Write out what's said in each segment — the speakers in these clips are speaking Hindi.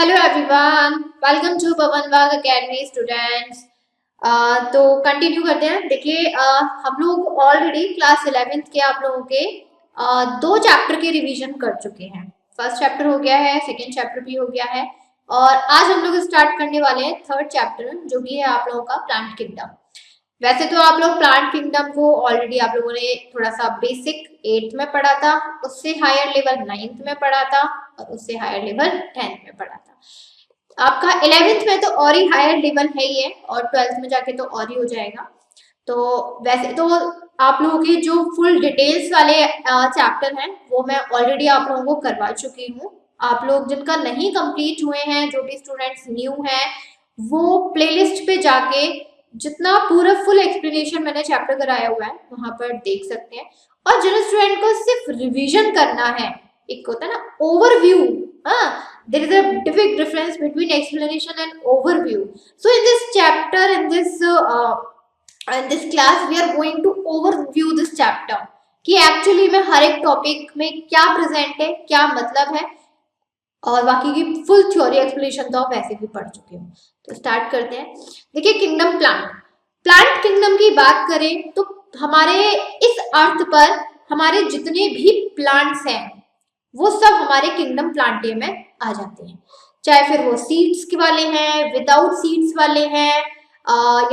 हेलो एवरीवन, वेलकम टू पवन वाग अकेडमी स्टूडेंट्स। तो कंटिन्यू करते हैं। देखिए हम लोग ऑलरेडी क्लास 11th के आप लोगों के दो चैप्टर के रिवीजन कर चुके हैं। फर्स्ट चैप्टर हो गया है, सेकंड चैप्टर भी हो गया है और आज हम लोग स्टार्ट करने वाले हैं थर्ड चैप्टर जो कि है आप लोगों का प्लांट किंगडम। वैसे तो आप लोग प्लांट किंगडम को ऑलरेडी आप लोगों ने थोड़ा सा बेसिक 8th में पढ़ा था, उससे हायर लेवल 9th में पढ़ा था और उससे हायर लेवल 10th में पढ़ा था। आपका 11th में तो और ही हायर लेवल है ही है और 12th में जाके तो और ही हो जाएगा। तो वैसे तो आप लोगों के जो फुल डिटेल्स वाले चैप्टर हैं वो मैं ऑलरेडी आप लोगों को करवा चुकी हूँ। आप लोग जिनका नहीं कंप्लीट हुए हैं, जो भी स्टूडेंट्स न्यू हैं, वो प्लेलिस्ट पे जाके जितना पूरा फुल एक्सप्लेनेशन मैंने चैप्टर कराया हुआ है वहां पर देख सकते हैं। और जिन स्टूडेंट को सिर्फ रिवीजन करना है, एक होता है ना overview, there is a big difference between explanation and overview. So in this chapter, in this class we are going to overview this chapter कि एक्चुअली में हर एक टॉपिक में क्या प्रेजेंट है, क्या मतलब है, और बाकी की फुल थ्योरी एक्सप्लेनेशन तो आप वैसे भी पढ़ चुके हो। तो स्टार्ट करते हैं। देखिए किंगडम प्लांट किंगडम की बात करें तो हमारे इस अर्थ पर हमारे जितने भी प्लांट्स हैं वो सब हमारे किंगडम प्लांटे में आ जाते हैं, चाहे फिर वो सीड्स वाले हैं, विदाउट सीड्स वाले हैं,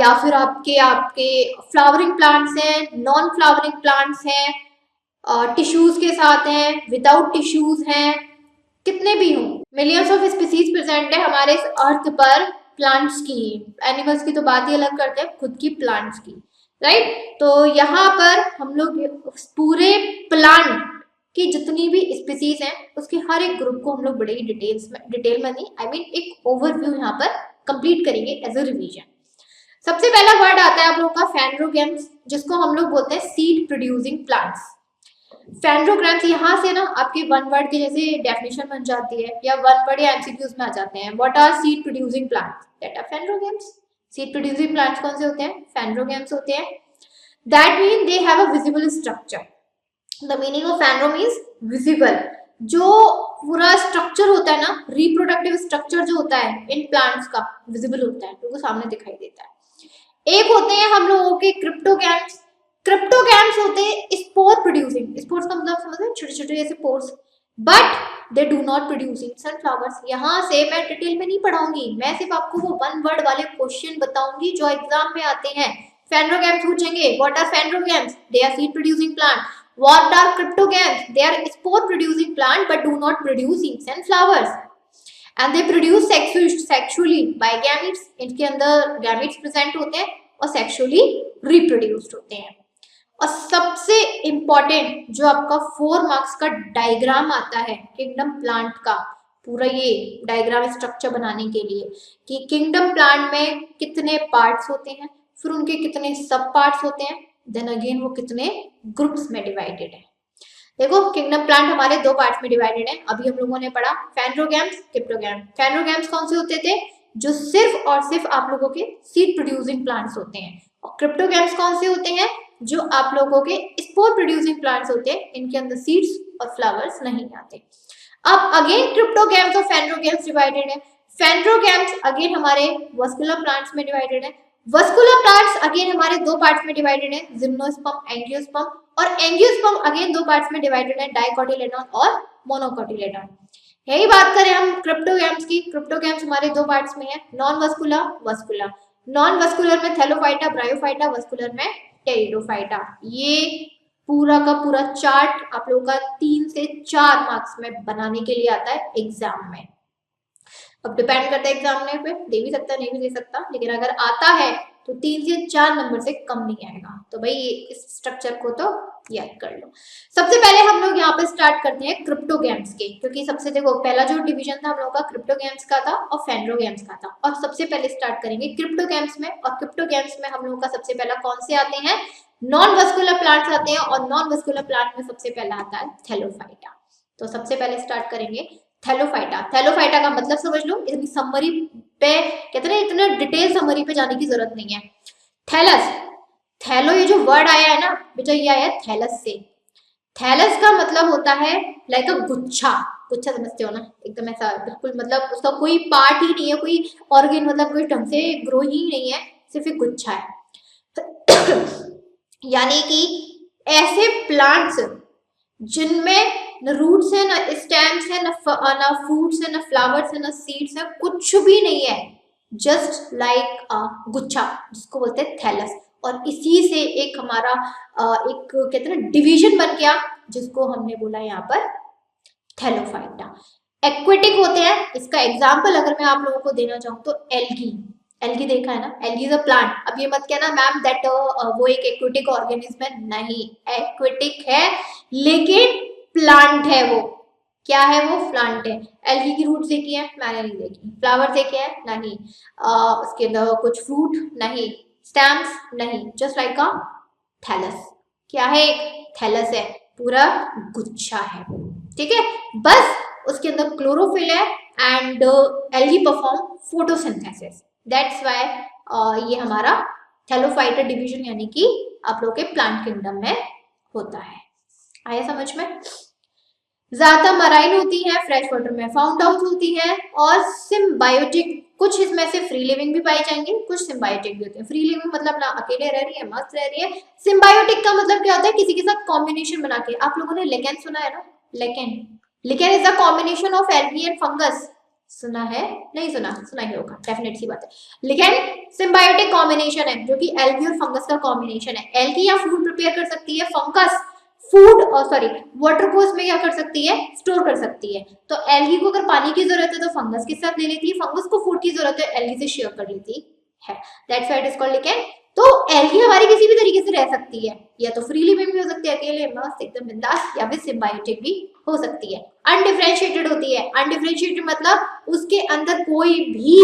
या फिर आपके आपके फ्लावरिंग प्लांट्स हैं, नॉन फ्लावरिंग प्लांट्स हैं, टिश्यूज के साथ हैं, विदाउट टिश्यूज हैं, कितने भी हों, मिलियंस ऑफ स्पीसीज प्रेजेंट है हमारे इस अर्थ पर प्लांट्स की। एनिमल्स की तो बात ही अलग करते हैं, खुद की प्लांट्स की, राइट। तो यहाँ पर हम लोग पूरे प्लांट की जितनी भी स्पीसीज हैं उसके हर एक ग्रुप को हम लोग बड़े ही डिटेल में नहीं, आई मीन एक ओवरव्यू यहाँ पर कंप्लीट करेंगे एज अ रिवीजन। सबसे पहला वर्ड आता है आप लोगों का फैंड्रोगेम्स, जिसको हम लोग बोलते हैं सीड प्रोड्यूसिंग प्लांट्स। फैंड्रोग्राम्स यहाँ से ना आपके वन वर्ड के जैसे डेफिनेशन बन जाती है या वन वर्ड या एमसीक्यूज में आ जाते हैं। What are seed producing plants? That are phanerogams. Seed producing plants कौन से होते हैं? फैंड्रोगेम्स होते हैं। That mean they have a visible structure. The meaning of phanero means visible. जो पूरा स्ट्रक्चर होता है ना, रिप्रोडक्टिव स्ट्रक्चर जो होता है इन प्लांट्स का विजिबल होता है, तो वो सामने दिखाई देता है। एक होते हैं हम लोगों के क्रिप्टोगैम्स। क्रिप्टोगैम्स होते हैं स्पोर प्रोड्यूसिंग। स्पोर्स का मतलब समझ हैं, छोटे छोटे जैसे pores, but they do not producing sunflowers. यहाँ से मैं डिटेल में नहीं पढ़ाऊंगी, मैं सिर्फ आपको वो वन वर्ड वाले क्वेश्चन बताऊंगी जो एग्जाम में आते हैं। फैंड्रोगैम्स पूछेंगे, what are phanerogams? They are seed producing plant. What are cryptogams? They are spore producing plant but do not produce seeds and flowers. And they produce sexually by gametes. इनके अंदर gametes present होते हैं और sexually reproduced होते हैं। और सबसे important जो आपका 4 मार्क्स का डायग्राम आता है किंगडम प्लांट का, पूरा ये डायग्राम स्ट्रक्चर बनाने के लिए कि किंगडम प्लांट में कितने पार्ट्स होते हैं, फिर उनके कितने सब पार्ट्स होते हैं, देन अगेन वो कितने ग्रुप्स में डिवाइडेड है। देखो किंगडम प्लांट हमारे दो पार्ट्स में डिवाइडेड है। अभी हम लोगों ने पढ़ा फैंड्रोगैम्स, क्रिप्टोगैम्स। फैंड्रोगैम्स कौन से होते थे? जो सिर्फ और सिर्फ आप लोगों के सीड प्रोड्यूसिंग प्लांट्स होते हैं। और क्रिप्टोगैम्स कौन से होते हैं? जो आप लोगों के स्पोर प्रोड्यूसिंग प्लांट्स होते हैं, इनके अंदर सीड्स और फ्लावर्स नहीं आते। अब अगेन क्रिप्टोगैम्स और फैंड्रोगैम्स डिवाइडेड है। फैंड्रोगैम्स अगेन हमारे वस्कुलर प्लांट्स में डिवाइडेड है। वस्कुलर प्लांट्स अगेन हमारे दो पार्ट्स में डिवाइडेड है, जिम्नोस्पर्म, एंजियोस्पर्म। और एंजियोस्पर्म अगेन दो पार्ट्स में डिवाइडेड है, डाइकोटिलेडॉन और मोनोकोटिलेडॉन। यही बात करें हम क्रिप्टोगैम्स की, क्रिप्टोगैम्स हमारे दो पार्ट्स में है, non vascular, vascular. Non vascular में थैलोफाइटा, ब्रायोफाइटा, वस्कुलर में टेरिडोफाइटा। ये पूरा का पूरा चार्ट आप लोगों का 3 से 4 मार्क्स में बनाने के लिए आता है एग्जाम में। अब डिपेंड करता है एग्जाम में पे, दे भी सकता है नहीं भी दे सकता, लेकिन अगर आता है तो 3 से 4 नंबर से कम नहीं आएगा। तो भाई इस स्ट्रक्चर को तो याद कर लो। सबसे पहले हम लोग यहाँ पे स्टार्ट करते हैं क्रिप्टोगैम्स के, क्योंकि सबसे देखो पहला जो डिवीजन था हम लोग का क्रिप्टोगैम्स का था और फैंड्रोगैम्स का था। और सबसे पहले स्टार्ट करेंगे क्रिप्टोगैम्स में। और क्रिप्टोगैम्स में हम लोग का सबसे पहला कौन से आते हैं? नॉन वस्कुलर प्लांट्स आते हैं। और नॉन वस्कुलर प्लांट में सबसे पहला आता है थैलोफाइटा। तो सबसे पहले स्टार्ट करेंगे थैलोफाइटा। थैलोफाइटा का मतलब समझ लो, इतनी समरी पे कहते हैं, इतने डिटेल समरी पे जाने की जरूरत नहीं है। थैलस, थैलो ये जो वर्ड आया है ना बेटा, ये आया थैलस से। थैलस का मतलब होता है लाइक अ गुच्छा, गुच्छा समझते हो ना, एकदम ऐसा बिल्कुल, मतलब उसका कोई पार्ट ही नहीं है, कोई ऑर्गन मतलब कोई ढंग से ग्रो ही नहीं है, सिर्फ एक गुच्छा है। यानी कि ऐसे प्लांट्स जिनमें न रूट्स है, न स्टेम्स है, न फ्रूट्स है, न फ्लावर्स है, न सीड्स है, कुछ भी नहीं है, जस्ट लाइक अ गुच्छा, जिसको बोलते हैं थैलस। और इसी से एक हमारा एक कहते हैं ना डिवीजन बन गया, जिसको हमने बोला यहाँ पर थैलोफाइटा। एक्वेटिक होते हैं, इसका एग्जाम्पल अगर मैं आप लोगों को देना चाहूँ तो एल्गी। एल्गी देखा है ना, एल्गी इज अ प्लांट। अब ये मत कहना मैम दैट वो एक एक्वेटिक ऑर्गेनिज्म है, नहीं, एक्वेटिक है लेकिन प्लांट है वो। क्या है वो? प्लांट है। एल्गी की रूट देखी है? मैंने नहीं देखी। फ्लावर देखे हैं? नहीं। उसके अंदर कुछ फ्रूट? नहीं। स्टेम्स? नहीं। Just like a thallus. क्या है? एक थैलस है, पूरा गुच्छा है, ठीक है। बस उसके अंदर क्लोरोफिल है and algae perform photosynthesis, that's why ये हमारा थैलोफाइटा डिवीजन यानी कि आप लोग के प्लांट किंगडम में होता है। आया समझ में? ज्यादा मराइन होती है, फ्रेश वाटर में फाउंड आउट होती है, और सिम्बायोटिक, कुछ इसमें से फ्री लिविंग भी पाई जाएंगी, कुछ सिम्बायोटिक भी होती है। फ्री लिविंग मतलब ना अकेले रह रही है, मस्त रह रही है। सिम्बायोटिक का मतलब क्या होता है? किसी के साथ कॉम्बिनेशन बना के। आप लोगों ने लेकेन सुना है ना? Lichen, lichen is the combination of algae and fungus. सुना है? नहीं सुना? सुना ही होगा, डेफिनेट सी बात है। लेकिन सिम्बायोटिक कॉम्बिनेशन है जो कि एल्गी और फंगस का कॉम्बिनेशन है। एल्गी या फूड प्रिपेयर कर सकती है, फंगस फूड और सॉरी वाटर को उसमें क्या कर सकती है? स्टोर कर सकती है। तो एल्गी को अगर पानी की जरूरत है तो फंगस के साथ ले लेती है, फंगस को फूड की जरूरत है एल्गी से शेयर कर लेती है, that's why it is called lichen. तो एल्गी हमारी किसी भी तरीके से रह सकती है, या तो फ्री लिविंग भी हो सकती है अकेले मस्त एकदम बिंदास, या फिर सिम्बायोटिक भी हो सकती है। अनडिफरेंशिएटेड होती है। अनडिफरेंशिएटेड मतलब उसके अंदर कोई भी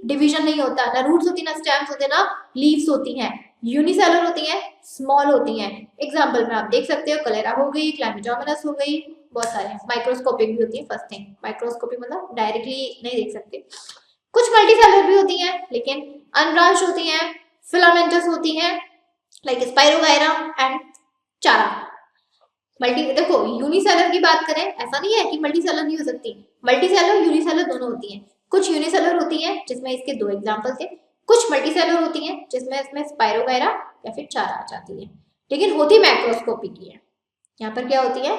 डिवीजन नहीं होता, ना रूट्स होती, ना स्टेम्स होते, ना लीव्स होती हैं। यूनिसेलर होती हैं, स्मॉल होती हैं। एग्जाम्पल में आप देख सकते हो, कलेरा हो गई, क्लैमिडोमोनास हो गई, बहुत सारे। माइक्रोस्कोपिक भी होती है। फर्स्ट थिंग माइक्रोस्कोपिक मतलब डायरेक्टली नहीं देख सकते। कुछ मल्टीसेलर भी होती हैं लेकिन अनब्रांच होती हैं, फिलामेंटस होती हैं, लाइक स्पाइरोगायरा एंड चारा। मल्टी देखो यूनिसेलर की बात करें, ऐसा नहीं है कि मल्टीसेलर नहीं हो सकती, मल्टीसेलर यूनिसेलर दोनों होती हैं। कुछ यूनिसेलर होती हैं जिसमें इसके दो एग्जांपल थे, कुछ मल्टीसेलर होती हैं जिसमें इसमें स्पाइरोगायरा या फिर चारा आ जाती है, लेकिन होती माइक्रोस्कोपी की है। यहाँ पर क्या होती है?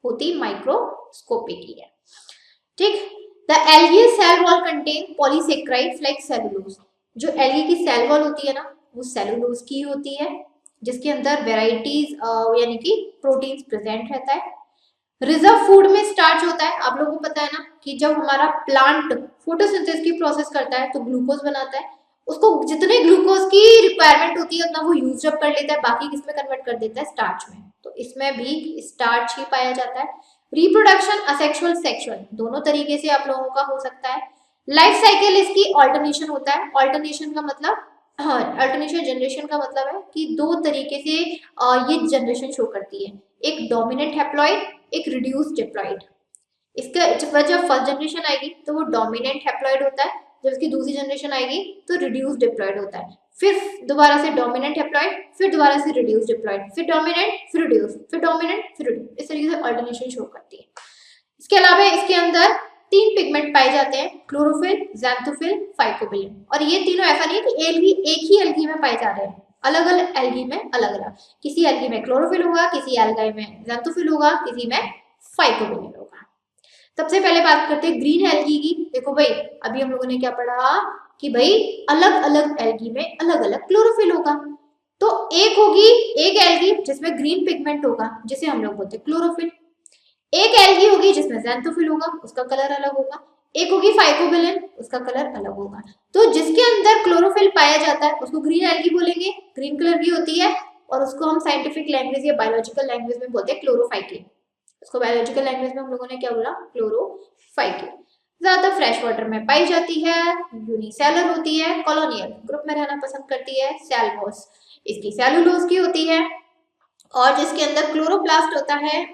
होती माइक्रोस्कोपी की है, ठीक। The algae cell wall contain polysaccharides like cellulose. जो एल्गी की सेल वॉल होती है ना, वो सेलुलोज की होती है, जिसके अंदर वेराइटीज यानी कि प्रोटीन्स प्रेजेंट रहता है। रिजर्व फूड में स्टार्च होता है। आप लोगों को पता है ना कि जब हमारा प्लांट फोटोसिंथेसिस की प्रोसेस करता है तो ग्लूकोज बनाता है, उसको जितने ग्लूकोज की रिक्वायरमेंट होती है उतना वो यूज अप कर लेता है, बाकी किसमें कन्वर्ट कर देता है? स्टार्च में। तो इसमें भी स्टार्च ही पाया जाता है। रिप्रोडक्शन असेक्सुअल सेक्सुअल दोनों तरीके से आप लोगों का हो सकता है। लाइफ साइकिल इसकी ऑल्टरनेशन होता है। ऑल्टरनेशन का मतलब, हाँ, अल्टरनेशन जनरेशन का मतलब है कि दो तरीके से ये जनरेशन शो करती है, एक डोमिनेंट हैप्लॉइड, एक रिड्यूस डिप्लॉइड। इसका जब फर्स्ट जनरेशन आएगी तो वो डोमिनेंट हैप्लॉइड होता है, जब इसकी दूसरी जनरेशन आएगी तो रिड्यूस डिप्लॉइड होता है, फिर दोबारा से डोमिनेंट हैप्लॉइड, फिर दोबारा से रिड्यूस डिप्लॉइड, फिर डोमिनेंट, फिर रिड्यूस, फिर डोमिनेंट, फिर रिड्यूस, इस तरीके से अल्टरनेशन शो करती है। इसके अलावा इसके अंदर तीन पिगमेंट पाए जाते हैं, क्लोरोफिल, ज़ैंथोफिल, फाइकोबिलिन। और ये तीनों ऐसा नहीं है कि एल्गी एक ही एल्गी में पाए जा रहे हैं, अलग अलग एल्गी में अलग अलग, किसी एल्गी में क्लोरोफिल होगा, किसी एल्गी में ज़ैंथोफिल होगा, किसी में फाइकोबिलिन होगा। सबसे पहले बात करते हैं ग्रीन एल्गी की। देखो भाई, अभी हम लोगों ने क्या पढ़ा कि भाई अलग अलग एल्गी में अलग अलग क्लोरोफिल होगा। तो एक होगी एक एल्गी जिसमें ग्रीन पिगमेंट होगा, जिसे हम लोग बोलते हैं क्लोरोफिल। एक एल्गी होगी जिसमें ज़ैंथोफिल होगा, उसका कलर अलग होगा। एक होगी फाइकोबिलिन, उसका कलर अलग होगा। तो जिसके अंदर क्लोरोफिल पाया जाता है उसको ग्रीन एल्गी बोलेंगे, ग्रीन कलर की होती है, और उसको हम साइंटिफिक लैंग्वेज या बायोलॉजिकल लैंग्वेज में बोलते हैं क्लोरोफाइकिन। उसको बायोलॉजिकल लैंग्वेज में हम लोगों ने क्या बोला? क्लोरोफाइकिन। ज्यादा फ्रेश वाटर में पाई जाती है, यूनिसेलर होती है, कॉलोनियल ग्रुप में रहना पसंद करती है, सेलुलोज इसकी सेलुलोज की होती है, और जिसके अंदर क्लोरोप्लास्ट होता है।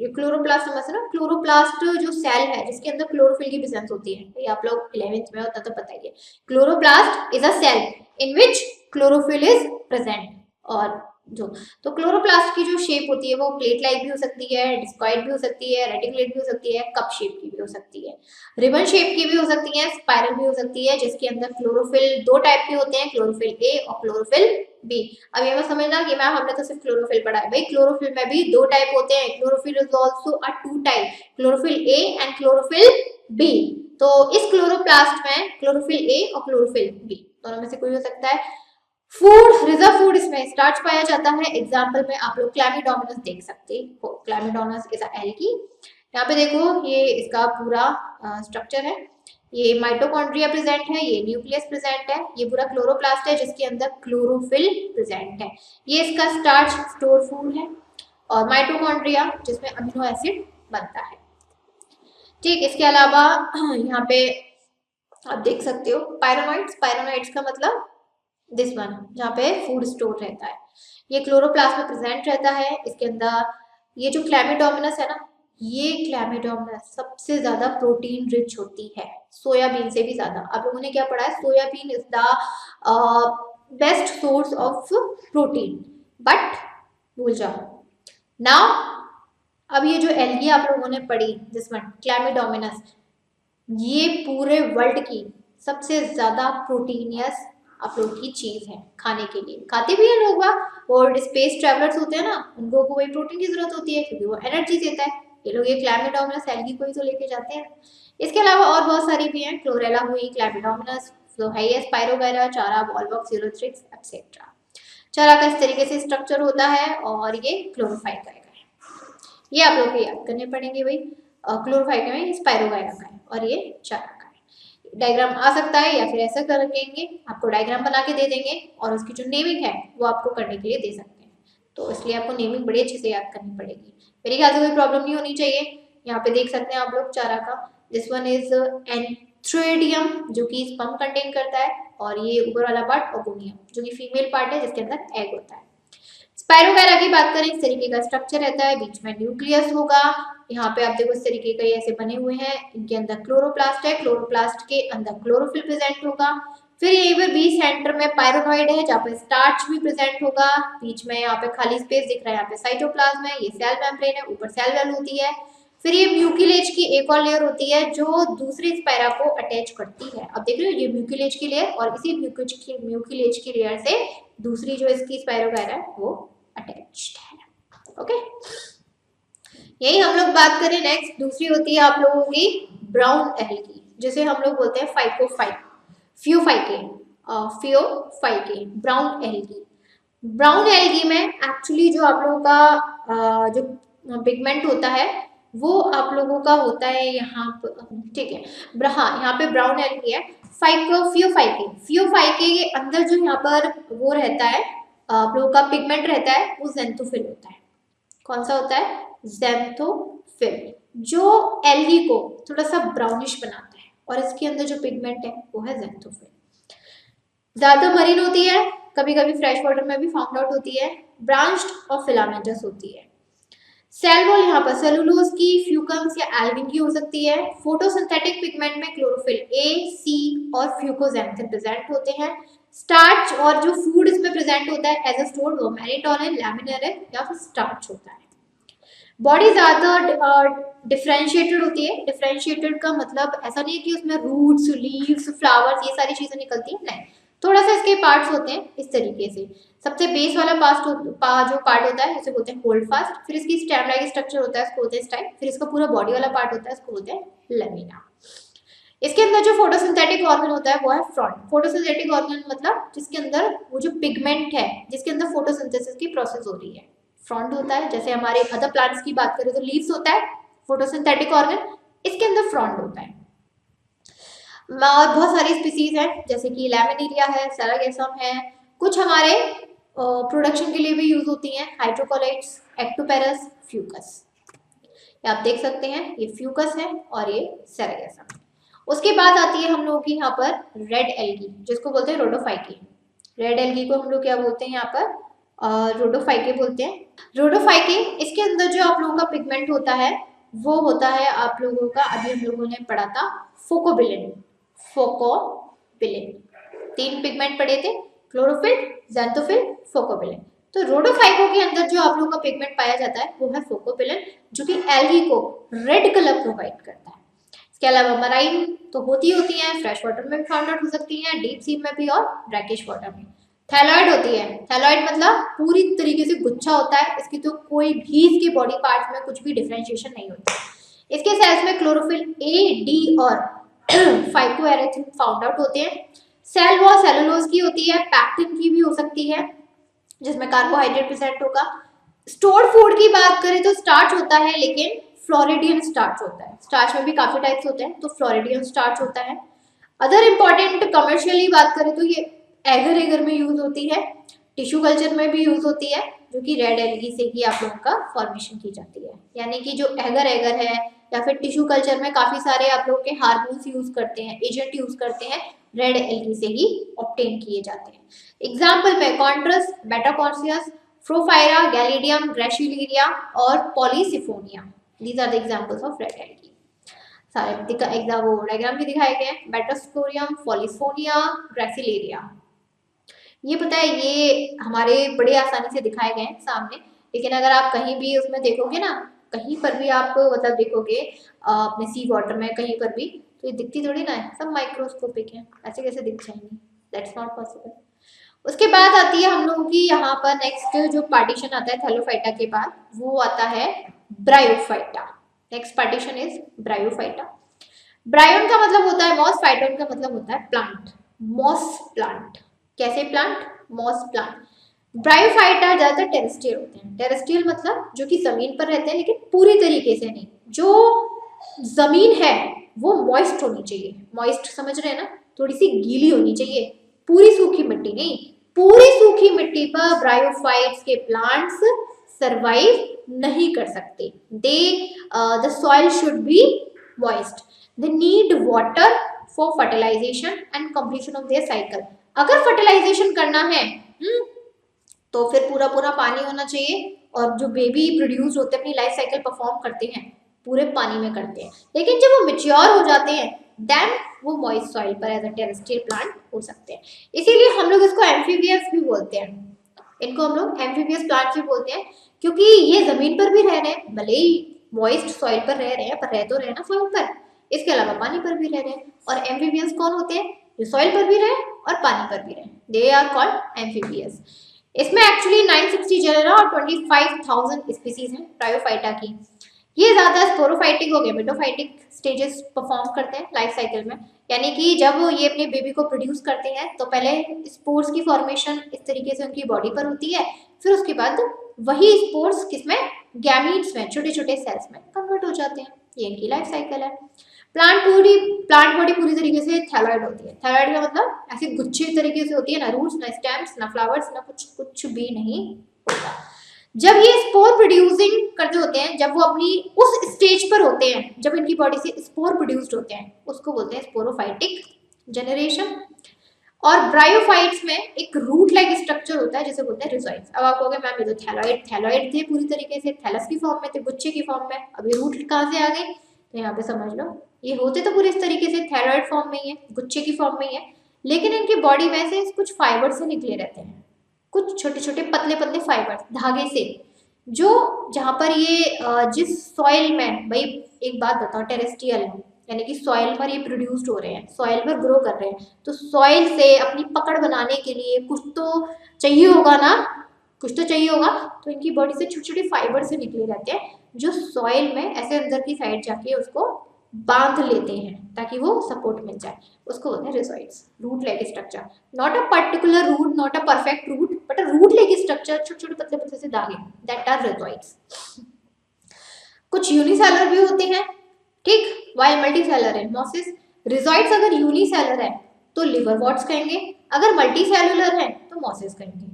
क्लोरोप्लास्ट समझ ना, क्लोरोप्लास्ट जो सेल है जिसके अंदर क्लोरोफिल की प्रेजेंस होती है, ये आप लोग 11th में होता तो पता ही है। Chloroplast is a cell in which chlorophyll is present, और जो तो क्लोरोप्लास्ट की जो शेप होती है वो प्लेट लाइक भी हो सकती है, डिस्कॉइड भी हो सकती है, रेटिकुलेट भी हो सकती है, कप शेप की भी हो सकती है, रिबन शेप की भी हो सकती है, स्पाइरल भी हो सकती है, जिसके अंदर क्लोरोफिल दो टाइप के होते हैं, क्लोरोफिल ए और क्लोरोफिल बी। अब ये मत समझना कि मैम हमने तो सिर्फ क्लोरोफिल पढ़ा है, भाई क्लोरोफिल में भी दो टाइप होते हैं, chlorophyll is also a two type, chlorophyll A and chlorophyll B. तो इस क्लोरोप्लास्ट में क्लोरोफिल ए और क्लोरोफिल बी दोनों में से कोई हो सकता है। फूड, रिजर्व फूड इसमें स्टार्च पाया जाता है। एग्जांपल में आप लोग क्लैमिडोमोनास देख सकते हो, क्लैमिडोमोनास इज अ एल्गी। यहाँ पे देखो ये इसका पूरा स्ट्रक्चर है, ये माइटोकॉन्ड्रिया प्रेजेंट है, ये न्यूक्लियस प्रेजेंट है, ये पूरा क्लोरोप्लास्ट है जिसके अंदर क्लोरोफिल प्रेजेंट है, ये इसका स्टार्च स्टोर फूड है, और माइटोकॉन्ड्रिया जिसमें अमीनो एसिड बनता है। ठीक, इसके अलावा यहाँ पे आप देख सकते हो पायरोनोइड्स, पायरोनोइड्स का मतलब दिस वन जहाँ पे फूड स्टोर रहता है, ये क्लोरोप्लास्ट में प्रेजेंट रहता है। इसके अंदर ये जो क्लैमिडोमोनास है ना, ये क्लैमिडोमोनास सबसे ज्यादा प्रोटीन रिच होती है, सोयाबीन से भी ज्यादा। आप लोगों ने क्या पढ़ा है, soybean is the best source of protein, but भूल जाओ नाउ। अब ये जो एल्गी आप लोगों ने पढ़ी दिस वन क्लैमिडोमोनास, ये पूरे वर्ल्ड की सबसे ज्यादा प्रोटीनियस आप लोग की चीज है खाने के लिए, खाते भी है लोग वहाँ, और स्पेस ट्रेवलर्स होते हैं ना उनको को वही प्रोटीन की जरूरत होती है क्योंकि वो एनर्जी देता है, ये लोग ये क्लैमिडोमोनास एल्गी को ही तो लेके जाते हैं। इसके अलावा और बहुत सारी भी हैं, क्लोरेला हुई, क्लैमिडोमोनास, फ्लोहाइएस, पायरोगैरा, चारा, वॉलवॉक्स, यूरोथ्रिक्स एक्सेट्रा। चारा का इस तरीके से स्ट्रक्चर होता है और ये क्लोरोफाइल का है, ये आप लोग को याद करने पड़ेंगे भाई। क्लोरोफाइल में ये स्पाइरोगाइरा का है और ये चारा का है। डायग्राम आ सकता है या फिर ऐसा कर देंगे, आपको डायग्राम बना के दे देंगे और उसकी जो नेमिंग है वो आपको करने के लिए दे सकते हैं, तो इसलिए आपको नेमिंग बड़ी अच्छे से याद करनी पड़ेगी। मेरे ख्याल से कोई प्रॉब्लम नहीं होनी चाहिए। यहाँ पे देख सकते हैं आप लोग चारा का, दिस वन इज एंथ्रोइडियम जो कि स्पर्म कंटेन करता है, और ये ऊपर वाला पार्ट ओगोनियम जो कि फीमेल पार्ट है जिसके अंदर एग होता है। स्पाइरोगैरा की बात करें, इस तरीके का स्ट्रक्चर रहता है, बीच में न्यूक्लियस होगा, यहाँ पे आप देखो इस तरीके का ये ऐसे बने हुए हैं, इनके अंदर क्लोरोप्लास्ट है, क्लोरोप्लास्ट के अंदर क्लोरोफिल प्रेजेंट होगा। फिर यहीं पर बी सेंटर में पायरोनोइड है जहाँ पे स्टार्च भी प्रेजेंट होगा, बीच में यहाँ पे खाली स्पेस दिख रहा है, यहाँ पे साइटोप्लाज्म है, ये सेल मेम्ब्रेन है, ऊपर सेल वॉल होती है। फिर ये म्यूकिलेज की एक और लेयर होती है जो दूसरी स्पाइरा को अटैच करती है। अब देख रहे हो ये म्यूकिलेज की लेयर, और इसी म्यूकिलेज की लेयर से दूसरी जो इसकी स्पाइरोगैरा है वो अटैच्ड है। ओके, यही हम लोग बात करें नेक्स्ट, दूसरी होती है आप लोगों की ब्राउन एल्गी, जिसे हम लोग बोलते हैं फाइकोफाइट, फियोफाइके, फियोफाइके, ब्राउन एल्गी। ब्राउन एल्गी में एक्चुअली जो आप लोगों का जो पिगमेंट होता है वो आप लोगों का होता है यहाँ पर, ठीक है हाँ, यहाँ पे ब्राउन एल्गी है। फियोफाइके, फियोफाइके के अंदर जो यहाँ पर वो रहता है आप लोगों का पिगमेंट रहता है वो ज़ेंथोफिल होता है। कौन सा होता है, ज़ेंथोफिल, जो एल्गी को थोड़ा सा ब्राउनिश बनाता है, और इसके अंदर जो पिगमेंट है वो है ज़ेंथोफिल। ज्यादा मरीन होती है, कभी कभी फ्रेश वाटर में भी फाउंड आउट होती है, ब्रांच्ड और फिलामेंटस होती है। सेल वॉल यहाँ पर सेलुलोज की, फ्यूकम्स या एल्गिन की हो सकती है। फोटोसिंथेटिक पिगमेंट में क्लोरोफिल ए, सी और फ्यूकोजेंथिन प्रेजेंट होते हैं। स्टार्च और जो फूड इसमें प्रेजेंट होता है एज अ स्टोर वो मैरिटोनिन, लैमिनर या फिर स्टार्च होता है। बॉडी ज्यादा डिफरेंशिएटेड होती है, डिफरेंशिएटेड का मतलब ऐसा नहीं है कि उसमें रूट्स, लीव्स, फ्लावर्स ये सारी चीजें निकलती हैं, नहीं, थोड़ा सा इसके पार्ट्स होते हैं इस तरीके से। सबसे बेस वाला जो पार्ट होता है उसे बोलते हैं होल्ड फास्ट, फिर इसकी स्टेम लाइक स्ट्रक्चर होता है उसको बोलते हैं स्टाइल, फिर इसका पूरा बॉडी वाला पार्ट होता है उसको बोलते हैं लेमिना। इसके अंदर जो फोटोसिंथेटिक ऑर्गन होता है वो है फ्रंट। फोटोसिंथेटिक ऑर्गन मतलब जिसके अंदर वो जो पिगमेंट है जिसके अंदर फोटोसिंथेसिस की प्रोसेस हो रही है, फ्रंट होता है। जैसे हमारे अदर प्लांट्स की बात करें तो लीव्स होता है फोटोसिंथेटिक ऑर्गन, इसके अंदर फ्रंट होता है। और बहुत सारी स्पीसीज हैं जैसे कि लैमिनेरिया है, सेरागेसम है, कुछ हमारे प्रोडक्शन के लिए भी यूज होती हैं, हाइड्रोकोलाइट्स, एक्टोपेरस, फ्यूकस, आप देख सकते हैं ये फ्यूकस है और ये सेरागेसम है। उसके बाद आती है हम लोगों की यहाँ पर रेड एल्गी जिसको बोलते हैं रोडोफाइके। रेड एल्गी को हम लोग क्या बोलते हैं यहाँ पर, रोडोफाइके बोलते हैं। रोडोफाइके, इसके अंदर जो आप लोगों का पिगमेंट होता है वो होता है आप लोगों का, अभी हम लोगों ने पढ़ा था फोकोबिलिन, फोकोबिलिन, तीन पिगमेंट पढ़े थे, क्लोरोफिल, ज़ेंथोफिल, फोकोबिलिन। तो रोडोफाइको के अंदर जो आप लोगों का पिगमेंट पाया जाता है वो है फोकोपिलिन, जो कि एल्गी को रेड कलर प्रोवाइड करता है। इसके अलावा मराइन तो होती है, फ्रेश वाटर में भी फाउंड आउट हो सकती है, डीप सी में भी और ब्रैकिश वाटर में। थैलॉइड होती है, थैलॉइड मतलब पूरी तरीके से गुच्छा होता है, इसकी तो कोई भी इसके बॉडी पार्ट्स में कुछ भी डिफरेंशिएशन नहीं होती। इसके सेल्स में क्लोरोफिल ए, डी और फाइकोएरिथ्रिन फाउंड आउट होते हैं। सेल वॉल सेलुलोज की होती है, पैक्टिन की भी हो सकती है जिसमें कार्बोहाइड्रेट प्रेजेंट होगा। स्टोर्ड फूड की बात करें तो स्टार्च होता है, लेकिन फ्लोरिडियन स्टार्च होता है। स्टार्च में भी काफी टाइप्स होते हैं, तो फ्लोरिडियन स्टार्च होता है। अदर इंपॉर्टेंट कमर्शियली बात करें तो ये एगर एगर में यूज होती है, टिश्यू कल्चर में भी यूज होती है, जो कि रेड एल्गी से ही आप लोगों का फॉर्मेशन की जाती है। यानी कि जो एगर एगर है या फिर टिश्यू कल्चर में काफी सारे आप लोग के हार्मोन्स यूज करते हैं, एजेंट यूज करते हैं, रेड एल्गी से ही ऑब्टेन किए जाते हैं। एग्जाम्पल में कॉन्ट्रस, बेटाकॉर्सियस, फ्रोफाइरा, गैलिडियम, ग्रेसिलेरिया और Polysiphonia, these are the examples of red algae. सारे एग्जाम वो डायग्राम भी दिखाए गए, बेटास्पोरियम, पॉलीफोनिया, ग्रेसिलेरिया। ये पता है ये हमारे बड़े आसानी से दिखाए गए हैं सामने, लेकिन अगर आप कहीं भी उसमें देखोगे ना, कहीं पर भी आप मतलब देखोगे अपने सी वाटर में कहीं पर भी, तो ये दिखती थोड़ी ना है, सब माइक्रोस्कोपिक है, ऐसे कैसे दिख जाएंगी, दैट्स नॉट पॉसिबल। उसके बाद आती है हम लोगों की यहाँ पर नेक्स्ट जो पार्टीशन आता है थैलोफाइटा के बाद, वो आता है bryophyta. Next partition is bryophyta. Bryon का मतलब होता है मॉस, फाइटोन का मतलब होता है प्लांट, मॉस प्लांट। कैसे प्लांट? Moss plant. ब्रायोफाइटा ज्यादातर टेरेस्ट्रियल होते हैं। टेरेस्ट्रियल मतलब जो कि जमीन पर रहते हैं, लेकिन पूरी तरीके से नहीं। जो जमीन है वो मॉइस्ट होनी चाहिए, मॉइस्ट समझ रहे हैं ना, थोड़ी सी गीली होनी चाहिए, पूरी सूखी मिट्टी नहीं। पूरी सूखी मिट्टी पर ब्रायोफाइट्स के प्लांट्स सरवाइव नहीं कर सकते। They the soil should be moist, they need water for fertilization and completion of their cycle. अगर फर्टिलाइजेशन करना है तो फिर पूरा पूरा पानी होना चाहिए, और जो बेबी प्रोड्यूस होते हैं अपनी लाइफ साइकिल परफॉर्म करते हैं पूरे पानी में करते हैं। लेकिन जब वो मैच्योर हो जाते हैं देन वो मॉइस्ट सॉइल पर एज अ टेरेस्ट्रियल प्लांट हो सकते हैं। इसीलिए हम लोग इसको एम्फीबियस भी बोलते हैं, इनको हम लोग एम्फीबियस प्लांट्स भी बोलते हैं, क्योंकि ये जमीन पर भी रह रहे हैं, भले ही मॉइस्ट सॉइल पर रह रहे हैं पर रह तो रहे ना सॉइल पर, इसके अलावा पानी पर भी रह रहे हैं। और एम्फीबियस कौन होते हैं? जो सॉइल पर भी रहे और पानी पर भी रहे, दे आर कॉल्ड एम्फीबियस। इसमें एक्चुअली 960 जेनेरा और 25,000 स्पीसीज हैं ब्रायोफाइटा की। ये ज्यादा स्पोरोफाइटिक और गेमेटोफाइटिक स्टेजेस परफॉर्म करते हैं लाइफ साइकिल में, यानी कि जब ये अपने बेबी को प्रोड्यूस करते हैं तो पहले स्पोर्स की फॉर्मेशन इस तरीके से उनकी बॉडी पर होती है, फिर उसके बाद वही स्पोर्स किसमें? गैमीट्स में, छोटे छोटे सेल्स में कन्वर्ट हो जाते हैं। ये इनकी लाइफ साइकिल है। प्लांट बॉडी पूरी तरीके से थैलॉइड होती है। थैलॉइड का मतलब ऐसे गुच्छे तरीके से होती है, ना रूट्स, ना स्टेम्स, ना फ्लावर्स, ना कुछ भी नहीं होता। जब ये स्पोर प्रोड्यूसिंग करते होते हैं, जब वो अपनी उस स्टेज पर होते हैं जब इनकी बॉडी से स्पोर प्रोड्यूस्ड होते हैं, उसको बोलते हैं स्पोरोफाइटिक जनरेशन। और ब्रायोफाइट्स में एक रूट लाइक स्ट्रक्चर होता है जिसे बोलते हैं रिजोइड्स। अब आप कहोगे मैम ये तो थैलॉइड थे पूरी तरीके से, थैलस की फॉर्म में थे, गुच्छे की फॉर्म में, अब ये रूट कहाँ से आ गए? तो यहाँ पे समझ लो, ये होते तो पूरे इस तरीके से थैलॉइड फॉर्म में ही है, गुच्छे की फॉर्म में ही है, लेकिन इनकी बॉडी में से कुछ फाइबर से निकले रहते हैं, कुछ छोटे छोटे पतले पतले फाइबर धागे से, जो जहाँ पर ये जिस सॉइल में, भाई एक बात बताओ, टेरेस्ट्रियल यानी कि सॉइल पर ये प्रोड्यूस्ड हो रहे हैं, सॉइल पर ग्रो कर रहे हैं, तो सॉइल से अपनी पकड़ बनाने के लिए कुछ तो चाहिए होगा ना, कुछ तो चाहिए होगा, तो इनकी बॉडी से छोटे छोटे फाइबर से निकले रहते हैं जो सॉइल में ऐसे अंदर की साइड जाके उसको बांध लेते हैं ताकि वो सपोर्ट मिल जाए, उसको बोलते हैं rhizoids, root like structure. Not a particular root, not a perfect root, but a root like structure, छोटे छोटे पतले पतले से धागे, दैट आर रिजोइड्स। कुछ यूनिसेलर भी होते हैं, ठीक, वाइल मल्टीसेलर है मोसिस। रिजोइड्स अगर यूनिसेलर है तो लिवरवॉर्ट्स कहेंगे, अगर मल्टीसेलुलर है तो मोसिस कहेंगे।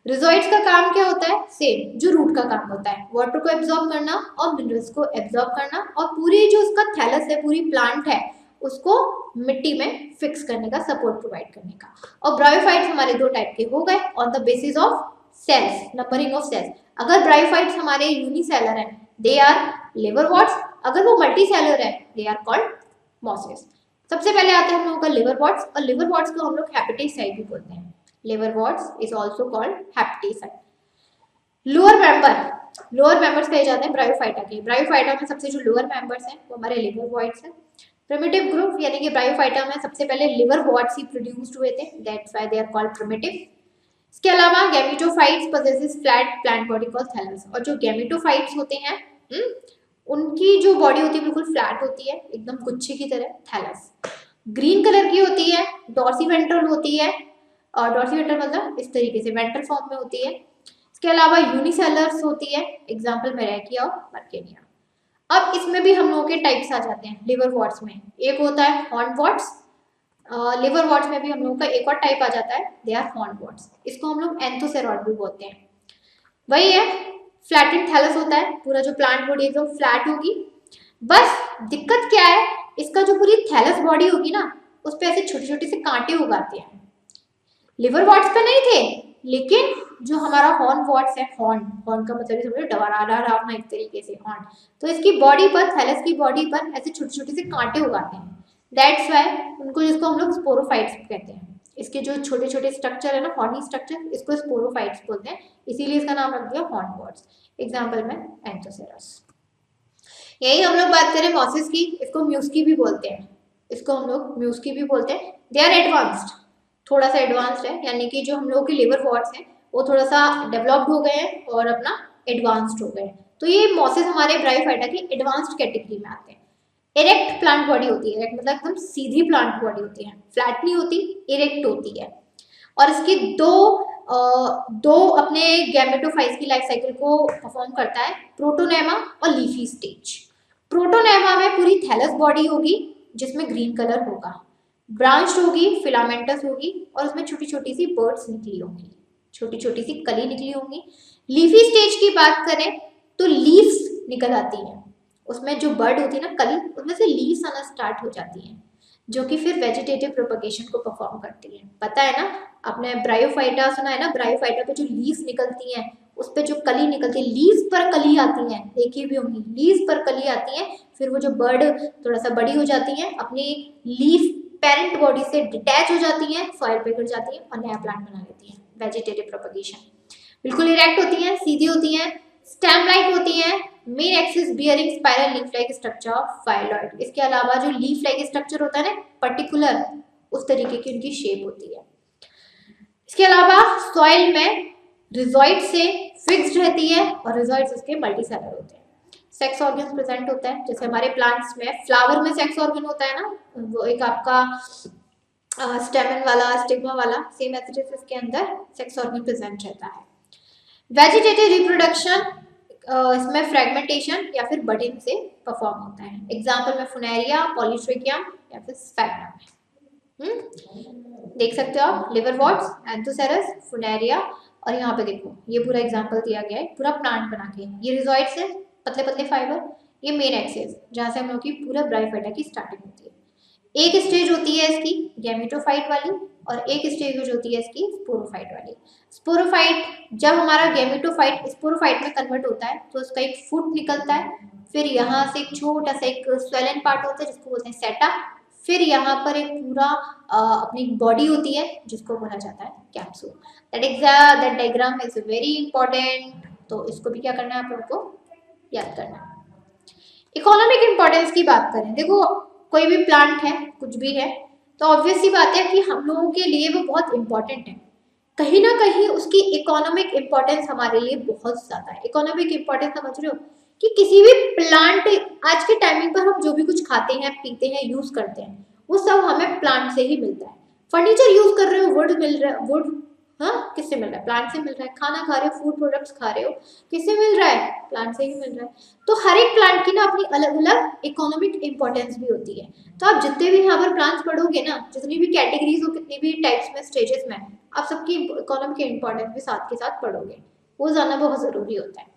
रिजोइड्स का काम क्या होता है? सेम जो रूट का काम होता है, वाटर को एब्जॉर्ब करना और मिनरल्स को एब्जॉर्ब करना, और पूरी जो उसका थैलस है, पूरी प्लांट है, उसको मिट्टी में फिक्स करने का, सपोर्ट प्रोवाइड करने का। और ब्रायोफाइट्स हमारे दो टाइप के हो गए on the basis of cells, numbering of cells. अगर ब्रायोफाइट्स हमारे यूनिसेलर हैं, दे आर लिवरवॉर्ट्स, अगर वो मल्टीसेलर है, दे आर कॉल्ड मोसिस। सबसे पहले आते हैं हम लोगों का लिवरवॉर्ट्स, और लिवरवॉर्ट्स को हम लोग हेपेटिसाइट भी बोलते हैं। Liverworts is also called hepaticae. Lower members कहे जाते हैं ब्रायोफाइटा के। ब्रायोफाइटा में सबसे जो लोअर मेंबर्स हैं वो हमारे लिवरवॉर्ट्स हैं। प्रिमिटिव ग्रुप यानी कि ब्रायोफाइटा में सबसे पहले लिवरवॉर्ट्स ही प्रोड्यूस्ड हुए थे, that's why they are called primitive. इसके अलावा gametophytes possesses flat plant body called thallus. और जो गैमेटोफाइट्स होते हैं उनकी जो बॉडी होती है बिल्कुल फ्लैट होती है, एकदम गुच्छे की तरह, थैलस। ग्रीन कलर की होती है, डॉर्सीवेंट्रल होती है, और डॉर्सीवेंट्रल मतलब इस तरीके से वेंट्रल फॉर्म में होती है। इसके अलावा यूनिसेलर्स होती है, एग्जाम्पल में रैकिया और मर्केनिया। अब इसमें भी हम लोगों के टाइप्स आ जाते हैं लिवरवॉर्ट्स में। एक होता है हॉर्नवॉर्ट्स। लिवरवॉर्ट्स में भी हम लोगों का एक और टाइप आ जाता है, दे आर हॉर्नवॉर्ट्स। इसको हम लोग एंथोसेरॉड भी बोलते हैं। वही है, फ्लैटेंड थैलस होता है, पूरा जो प्लांट बॉडी एकदम फ्लैट होगी। बस दिक्कत क्या है, इसका जो पूरी थैलस बॉडी होगी ना उस पे ऐसे छोटे छोटे से कांटे उगाते हैं। लिवरवॉर्ट्स पे नहीं थे, लेकिन जो हमारा हॉर्नवॉर्ट्स है, हॉर्न का मतलब समझो डरावना एक तरीके से हॉर्न, तो इसकी बॉडी पर, थैलस की बॉडी पर ऐसे छोटे छोटे से कांटे उगाते हैं। दैट्स व्हाई उनको, जिसको हम लोग स्पोरोफाइट्स कहते हैं। इसके जो छोटे छोटे स्ट्रक्चर है ना, हॉर्नी स्ट्रक्चर, इसको स्पोरोफाइट्स बोलते हैं, इसीलिए इसका नाम रख दिया हॉर्नवॉर्ट्स। एग्जाम्पल में एंथोसेरस। यही हम लोग बात करें मॉसिस की, इसको म्यूस्की भी बोलते हैं, इसको हम लोग म्यूस्की भी बोलते हैं। दे आर एडवांस्ड, थोड़ा सा एडवांस्ड है, यानी कि जो हम लोग के लिवरवॉर्ट्स हैं वो थोड़ा सा डेवलप्ड हो गए हैं और अपना एडवांस्ड हो गए। तो ये मॉसिस हमारे ब्रायोफाइटा की एडवांस्ड कैटेगरी में आते हैं। इरेक्ट प्लांट बॉडी होती है, इरेक्ट मतलब एकदम सीधी प्लांट बॉडी होती है, फ्लैट नहीं होती, इरेक्ट होती है। और इसकी दो अपने गैमेटोफाइट्स की लाइफ साइकिल को परफॉर्म करता है, प्रोटोनेमा और लीफी स्टेज। प्रोटोनेमा में पूरी थैलस बॉडी होगी जिसमें ग्रीन कलर होगा, ब्रांच होगी, फिलामेंटस होगी, और उसमें छोटी छोटी सी बर्ड्स निकली होंगी, छोटी छोटी सी कली निकली होंगी। लीफी स्टेज की बात करें तो लीव्स निकल आती हैं, उसमें जो बर्ड होती है ना कली, उसमें से लीव्स आना स्टार्ट हो जाती हैं, जो कि फिर वेजिटेटिव प्रोपगेशन को परफॉर्म करती है। पता है ना, आपने ब्रायोफाइटा सुना है ना, ब्रायोफाइटा पे जो लीव्स निकलती हैं उस पे जो कली निकलती है, लीव्स पर कली आती है, देखी भी होंगी, लीव्स पर कली आती है, फिर वो जो बर्ड थोड़ा सा बड़ी हो जाती है, अपनी लीफ पेरेंट बॉडी से डिटैच हो जाती है, सॉइल पे गिर जाती है और नया प्लांट बना लेती है, वेजिटेटिव प्रोपगेशन। बिल्कुल इरेक्ट होती हैं, सीधी होती हैं, स्टेम लाइक होती हैं, main axis bearing spiral leaf like structure of phylloid. इसके अलावा जो लीफ लाइक स्ट्रक्चर होता है ना पर्टिकुलर, उस तरीके की उनकी शेप होती है। इसके अलावा सॉइल में रिजॉइड से फिक्स्ड रहती है और रिजॉइड्स उसके मल्टीसेलर होते हैं। सेक्स ऑर्गन प्रेजेंट होता है, जैसे हमारे प्लांट्स में फ्लावर में सेक्स ऑर्गन होता है ना, वो एक आपका स्टेमन वाला, स्टिग्मा वाला, सेम एज इसके अंदर सेक्स ऑर्गन प्रेजेंट रहता है। वेजिटेटिव रिप्रोडक्शन इसमें फ्रेगमेंटेशन या फिर बडिंग से परफॉर्म होता है। एग्जाम्पल में फुनेरिया, पॉलीट्रिकियम या फिर स्फैग्नम। देख सकते हो आप, लिवरवॉर्ट्स, एंथोसेरस, फुनेरिया, और यहाँ पे देखो ये पूरा एग्जाम्पल दिया गया है पूरा प्लांट बना के। ये रिजॉइड्स है, पतले पतले फाइबर, ये मेन एक्सिस जहाँ से हम लोग की पूरा ब्रायोफाइटा की स्टार्टिंग होती है। एक स्टेज होती है इसकी गैमेटोफाइट वाली और एक स्टेज होती है इसकी स्पोरोफाइट वाली। स्पोरोफाइट जब हमारा गैमेटोफाइट स्पोरोफाइट में कन्वर्ट होता है तो उसका एक फुट निकलता है, फिर यहाँ से एक छोटा सा एक स्वेलन पार्ट होता है जिसको बोलते हैं सेटा, फिर यहाँ पर एक पूरा अपनी बॉडी होती है जिसको बोला जाता है capsule. That diagram is very important, तो इसको भी क्या करना है आप लोगों को याद करना है। इकोनॉमिक इंपॉर्टेंस की बात करें, देखो कोई भी प्लांट है, कुछ भी है, तो ऑब्वियस सी बात है कि हम लोगों के लिए वो बहुत इंपॉर्टेंट है, कहीं ना कहीं उसकी इकोनॉमिक इंपॉर्टेंस हमारे लिए बहुत ज्यादा है। इकोनॉमिक इंपॉर्टेंस समझ रहे हो कि किसी भी प्लांट, आज के टाइमिंग पर हम जो भी कुछ खाते हैं, पीते हैं, यूज करते हैं, वो सब हमें प्लांट से ही मिलता है। फर्नीचर यूज कर रहे हो, वुड मिल रहा है, वुड हाँ किससे मिल रहा है? प्लांट से मिल रहा है। खाना खा रहे हो, फूड प्रोडक्ट्स खा रहे हो, किससे मिल रहा है? प्लांट से ही मिल रहा है। तो हर एक प्लांट की ना अपनी अलग अलग इकोनॉमिक इंपॉर्टेंस भी होती है। तो आप जितने भी यहाँ पर प्लांट्स पढ़ोगे ना, जितनी भी कैटेगरीज हो, कितनी भी टाइप्स में, स्टेजेस में, आप सबकी इकोनॉमिक इंपॉर्टेंस भी साथ के साथ पढ़ोगे, वो जानना बहुत जरूरी होता है।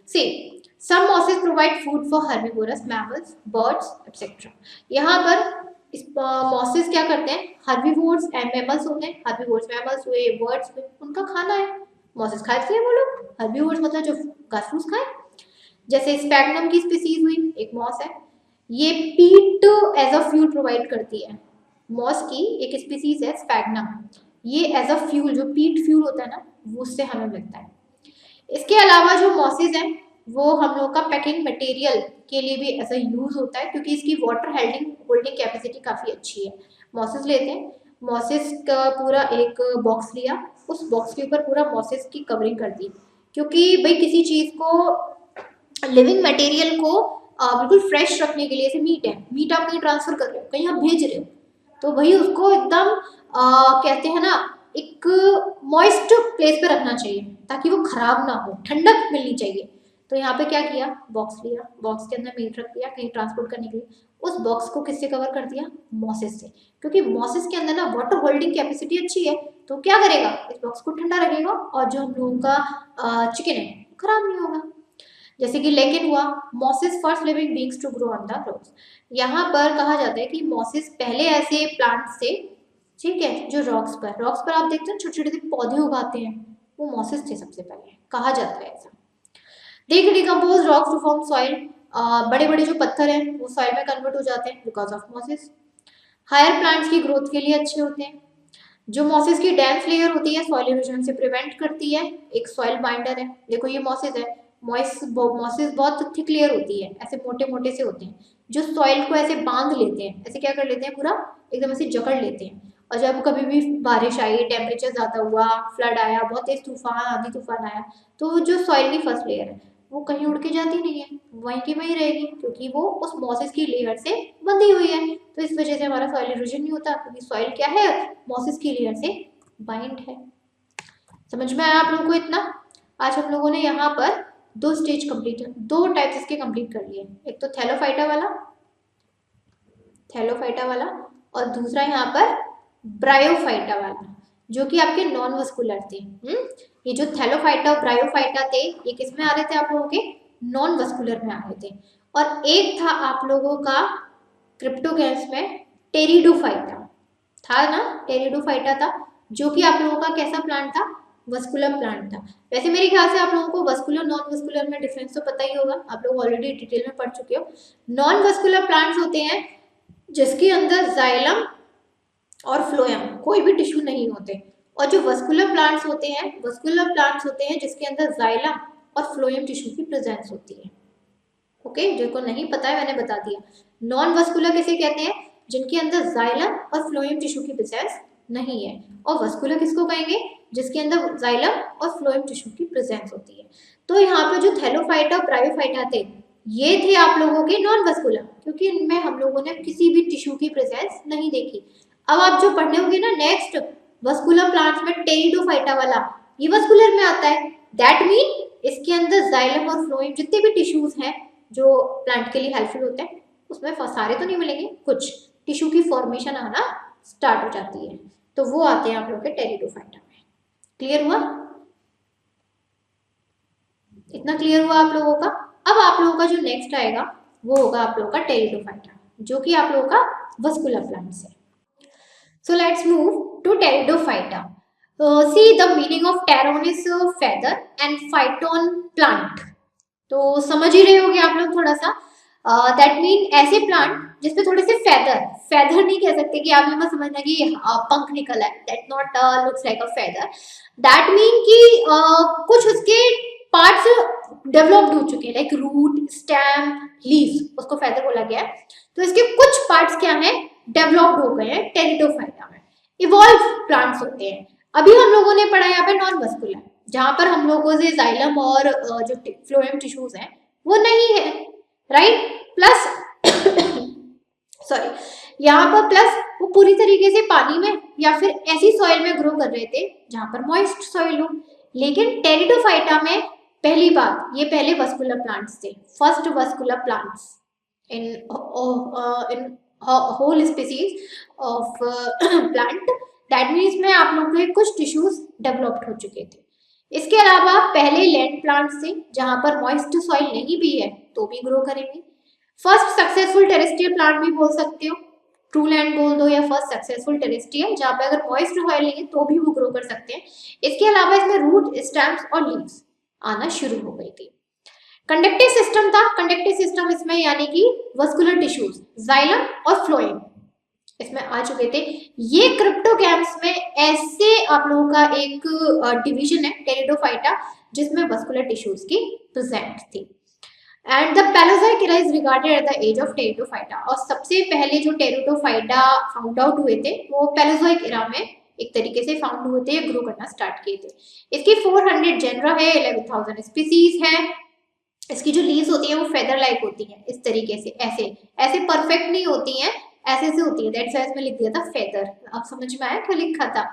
See some mosses provide food for herbivorous mammals, birds etcetera. यहाँ पर इस मॉसेस क्या करते हैं, हर्बीवोर्स एंड मैमल्स होते हैं, हर्बीवोर्स मैमल्स हुए, बर्ड्स हुए, उनका खाना है, मॉसेस खाते हैं वो लोग। हर्बीवोर्स मतलब जो घास फूस खाए, जैसे स्पैग्नम की स्पीसीज हुई, एक मॉस है, ये पीट एज अ फ्यूल प्रोवाइड करती है। मॉस की एक स्पीसीज है स्पैग्नम, ये एज अ फ्यूल, जो पीट फ्यूल होता है ना, वो उससे हमें मिलता है। इसके अलावा जो मॉसेस है वो हम लोग का पैकिंग मटेरियल के लिए भी ऐसा यूज होता है, क्योंकि इसकी वाटर होल्डिंग कैपेसिटी काफी अच्छी है। मॉसेस लेते हैं, मॉसेस का पूरा एक बॉक्स लिया, उस बॉक्स के ऊपर पूरा मॉसेस की कवरिंग कर दी, क्योंकि भाई किसी चीज को, लिविंग मटेरियल को बिल्कुल फ्रेश रखने के लिए, जैसे मीट है, मीट आप कहीं ट्रांसफर कर रहे हो, कहीं आप भेज रहे हो, तो भाई उसको एकदम कहते हैं ना, एक मॉइस्ट प्लेस पे रखना चाहिए ताकि वो खराब ना हो, ठंडक मिलनी चाहिए। तो यहाँ पे क्या किया, बॉक्स लिया, बॉक्स के अंदर मीट रख दिया कहीं ट्रांसपोर्ट करने के लिए, उस बॉक्स को किससे कवर कर दिया, मॉसेस से, क्योंकि मॉसेस के अंदर ना वाटर होल्डिंग कैपेसिटी अच्छी है, तो क्या करेगा, इस बॉक्स को ठंडा रखेगा और जो हम लोगों का चिकन है खराब नहीं होगा। जैसे कि लेकिन हुआ, mosses first living beings to grow on the rocks. यहाँ पर कहा जाता है कि मॉसेस पहले ऐसे प्लांट्स थे, ठीक है, जो रॉक्स पर आप देखते हैं छोटे छोटे पौधे उगाते हैं, वो मॉसेस थे सबसे पहले, कहा जाता है ऐसा। They decompose rocks to form soil, बड़े बड़े जो पत्थर हैं वो सॉइल में कन्वर्ट हो जाते हैं because of mosses. Higher plants की ग्रोथ के लिए अच्छे होते हैं। जो मॉसेस की डेंस लेयर होती है सॉइल इरोजन से प्रिवेंट करती है, एक सॉइल बाइंडर है। देखो ये मॉसेस है, मॉसेस बहुत थिक लेयर होती है, ऐसे मोटे मोटे से होते हैं जो सॉइल को ऐसे बांध लेते हैं, ऐसे क्या कर लेते हैं, पूरा एकदम ऐसे जकड़ लेते हैं। और जब कभी भी बारिश आई, टेम्परेचर ज़्यादा हुआ, फ्लड आया, बहुत तेज तूफान, आंधी तूफान आया, तो जो सॉइल की फर्स्ट लेयर है वो कहीं उड़ के जाती नहीं है, वहीं की वहीं रहेगी, क्योंकि वो उस मॉसेस की लेयर से बंधी हुई है। तो इस वजह से हमारा सॉइल इरोजन नहीं होता, क्योंकि सॉइल क्या है, मॉसेस की लेयर से बाइंड है। समझ में आया आप लोगों को इतना? आज हम लोगों ने यहाँ पर दो स्टेज कंप्लीट, दो टाइप्स इसके कंप्लीट कर लिए, एक तो थैलोफाइटा वाला और दूसरा यहाँ पर ब्रायोफाइटा वाला, जो कि आपके नॉन वस्कुलर थे। ये जो थैलोफाइटा और ब्रायोफाइटा थे ये किस में आ रहे थे, आप लोगों के नॉन वस्कुलर में आ रहे थे। और एक था आप लोगों का क्रिप्टोगैम्स में टेरिडोफाइटा था ना, टेरिडोफाइटा था, जो कि आप लोगों का कैसा प्लांट था, वस्कुलर प्लांट था। वैसे मेरे ख्याल से आप लोगों को वस्कुलर नॉन वस्कुलर में डिफरेंस तो पता ही होगा, आप लोग ऑलरेडी डिटेल में पढ़ चुके हो। नॉन वस्कुलर प्लांट्स होते हैं जिसके अंदर जाइलम और फ्लोएम कोई भी टिश्यू नहीं होते, और जो वस्कुलर प्लांट्स होते हैं जिसके अंदर जाइलम और फ्लोएम टिश्यू की प्रेजेंस होती है। ओके, जिनको नहीं पता है मैंने बता दिया। नॉन वस्कुलर किसे कहते हैं, जिनके अंदर जाइलम और फ्लोएम टिश्यू की प्रेजेंस नहीं है। और वस्कुलर किसको कहेंगे, जिसके अंदर जाइलम और फ्लोएम टिश्यू की प्रेजेंस होती है। तो यहाँ पे जो थैलोफाइटा और ब्रायोफाइटा थे, ये थे आप लोगों के नॉन वस्कुलर, क्योंकि इनमें हम लोगों ने किसी भी टिश्यू की प्रेजेंस नहीं देखी। अब आप जो पढ़ने होंगे ना नेक्स्ट वस्कुलर प्लांट्स में, टेरिडोफाइटा वाला, ये वस्कुलर में आता है। दैट मीन इसके अंदर जाइलम और फ्लोएम जितने भी टिश्यूज हैं जो प्लांट के लिए हेल्पफुल होते हैं, उसमें सारे तो नहीं मिलेंगे, कुछ टिश्यू की फॉर्मेशन आना स्टार्ट हो जाती है, तो वो आते हैं आप लोग के टेरिडोफाइटा में। क्लियर हुआ? इतना क्लियर हुआ आप लोगों का? अब आप लोगों का जो नेक्स्ट आएगा वो होगा आप लोगों का टेरिडोफाइटा, जो कि आप लोगों का वस्कुलर प्लांट्स है। So let's move to Pteridophyta. See the meaning of pteron is feather and phyton plant. तो समझ ही रहे होगे आप लोग थोड़ा सा। दैट मीन ऐसे प्लांट जिसपे थोड़े से फेदर नहीं कह सकते कि आप ये मत समझना कि पंख निकला है, that not looks like a feather. That mean कि कुछ उसके पार्ट्स डेवलप्ड हो चुके हैं, लाइक रूट, स्टेम, लीव्स, उसको फेदर बोला गया है। तो इसके कुछ पार्ट्स क्या हैं, डेवलप्ड हो गए हैं टेरिडोफाइटा में। इवॉल्व प्लांट्स होते हैं। अभी हम लोगों ने पढ़ा यहाँ पे नॉन वस्कुलर, जहां पर हम लोगों से जाइलम और जो फ्लोएम टिश्यूज हैं वो नहीं है, राइट। प्लस सॉरी, यहाँ पर प्लस वो पूरी तरीके से पानी में या फिर ऐसी सॉइल में ग्रो कर रहे थे जहां पर मॉइस्ट सॉइल हो। लेकिन टेरिडोफाइटा में पहली बात, ये पहले वस्कुलर प्लांट्स थे, first vascular plants in whole species of plant. That means में आप लोगों के कुछ टिश्यूज डेवलप्ड हो चुके थे। इसके अलावा पहले लैंड प्लांट्स थे जहां पर मॉइस्ट सॉइल नहीं भी है तो भी ग्रो करेंगे। फर्स्ट सक्सेसफुल टेरेस्ट्रियल प्लांट भी बोल सकते हो, ट्रू लैंड बोल दो, या फर्स्ट सक्सेसफुल टेरेस्ट्रियल, जहां पे अगर मॉइस्ट सॉइल नहीं है तो भी वो ग्रो कर सकते हैं। इसके अलावा इसमें रूट, स्टेम्स और लीव्स आना शुरू हो गई थी। कंडक्टिव सिस्टम था, कंडक्टिव सिस्टम इसमें यानी कि वस्कुलर टिश्यूज, जाइलम और फ्लोएम इसमें आ चुके थे। ये क्रिप्टोगैम्स में ऐसे आप लोगों का एक डिवीजन है टेरिडोफाइटा, जिसमें वस्कुलर टिश्यूज की प्रेजेंट थी। And the Palaeozoic era is regarded at the age of Pteridophyta, और सबसे पहले जो टेरिडोफाइटा फाउंड आउट हुए थे वो पैलोजोइक एरा में एक तरीके से फाउंड हुए थे, ग्रो करना स्टार्ट किए थे। इसकी 400 जेनरा है, 11,000 स्पीसीज है। इसकी जो लीव्स होती हैं वो फेदर लाइक होती हैं, इस तरीके से, ऐसे ऐसे परफेक्ट नहीं होती हैं, ऐसे से होती है, दैट्स व्हाई इसमें लिख दिया था फेदर। अब समझ में आया क्या लिखा था।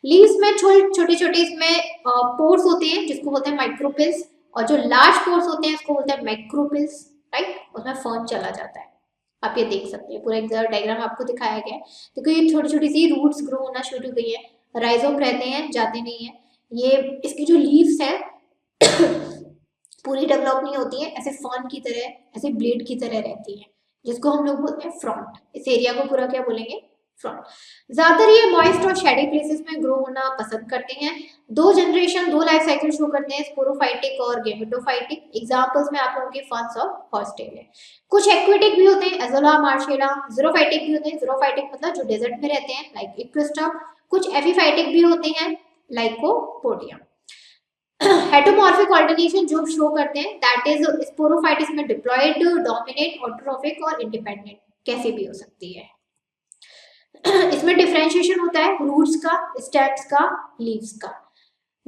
लीव्स में छोटे छोटे इसमें पोर्स होते हैं जिसको बोलते हैं माइक्रोपिल्स, और जो लार्ज पोर्स होते हैं उसको बोलते हैं मैक्रोपिल्स, राइट। उसमें फर्न चला जाता है, आप ये देख सकते हैं, पूरा एक डायग्राम आपको दिखाया गया है। देखो ये छोटी छोटी सी रूट्स ग्रो होना शुरू हो गई है, राइजोम रहते हैं, जाते नहीं है। ये इसकी जो लीव्स है पूरी डेवलप नहीं होती है, ऐसे फर्न की तरह, ऐसे ब्लेड की तरह रहती है, जिसको हम लोग बोलते हैं फ्रंट। इस एरिया को पूरा क्या बोलेंगे, फ्रंट। ज्यादातर ये मॉइस्ट और शेडी प्लेसेस में ग्रो होना पसंद करते हैं। 2 जनरेशन 2 लाइफ साइकिल शो करते हैं, स्पोरोफाइटिक और गेमेटोफाइटिक। एग्जांपल्स में आप लोगों के फर्न्स और हॉर्सटेल है। कुछ एक्वेटिक भी होते हैं, एजोला, मार्शेला। ज़ीरोफाइटिक भी होते हैं, ज़ीरोफाइटिक मतलब जो डेजर्ट में रहते हैं, लाइक इक्विस्टा। कुछ एपिफाइटिक भी होते हैं, लाइकोपोडियम। हेटरोमॉर्फिक ऑल्टरनेशन जो शो करते हैं, दैट इज स्पोरोफाइटिस में डिप्लॉयड, डोमिनेट, ऑटोट्रॉफिक और इंडिपेंडेंट, कैसे भी हो सकती है। इसमें डिफरेंशिएशन होता है रूट्स का, स्टेम्स का, लीव्स का।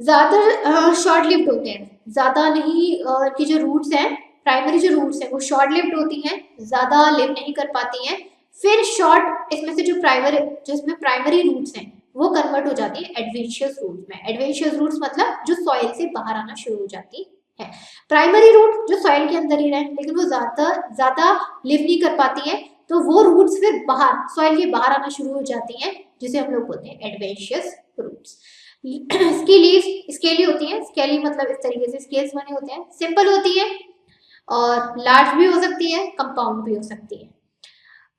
ज्यादातर शॉर्ट लिव्ड होते हैं, ज्यादा नहीं, की जो रूट्स हैं, प्राइमरी जो रूट्स हैं वो शॉर्ट लिव्ड होती हैं, ज्यादा लिव नहीं कर पाती हैं। फिर शॉर्ट इसमें से जो इसमें प्राइमरी रूट्स हैं वो कन्वर्ट हो जाती है एडवेंशियस रूट्स में। एडवेंशियस रूट्स मतलब जो सॉइल से बाहर आना शुरू हो जाती है। प्राइमरी रूट जो सॉइल के अंदर ही रहे, लेकिन वो ज्यादा लिव नहीं कर पाती है, तो वो रूट्स फिर बाहर सॉइल के बाहर आना शुरू हो जाती हैं, जिसे हम लोग बोलते हैं एडवेंशियस रूट्स। इसकी लीव्स स्केली होती हैं, स्केली मतलब इस तरीके से स्केल्स बने होते हैं, सिंपल होती है और लार्ज भी हो सकती है, कंपाउंड भी हो सकती है।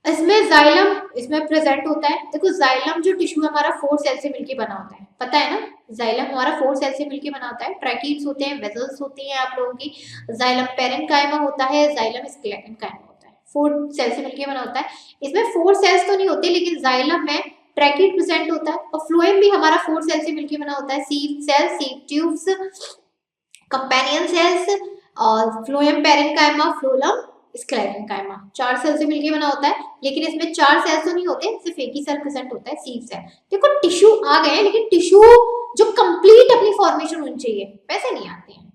इसमें जाइलम इसमें प्रेजेंट होता है। देखो जाइलम जो टिश्यू हमारा 4 सेल से मिलकर बना होता है, पता है ना, जाइलम हमारा 4 सेल से मिलकर बना होता है। ट्रैकीड्स होते हैं, वेसल्स होती हैं आप लोगों की, जाइलम पेरेन्काइमा होता है, जाइलम स्क्लेरेन्काइमा होता है, 4 सेल से मिलकर बना होता है। इसमें 4 सेल्स तो नहीं होते, लेकिन जाइलम में ट्रैकीड प्रेजेंट होता है, और फ्लोएम भी हमारा 4 सेल से मिलकर बना होता है। Sieve cell, sieve tubes, companion cells, और phloem parenchyma, phloem sclerenchyma, 4 cell से मिलकर बना होता है। लेकिन इसमें 4 सेल्स तो नहीं होते, सिर्फ एक ही सेल प्रेजेंट होता है, सीव सेल। देखो टिश्यू आ गए, लेकिन टिश्यू जो कंप्लीट अपनी फॉर्मेशन होनी चाहिए वैसे नहीं आते हैं।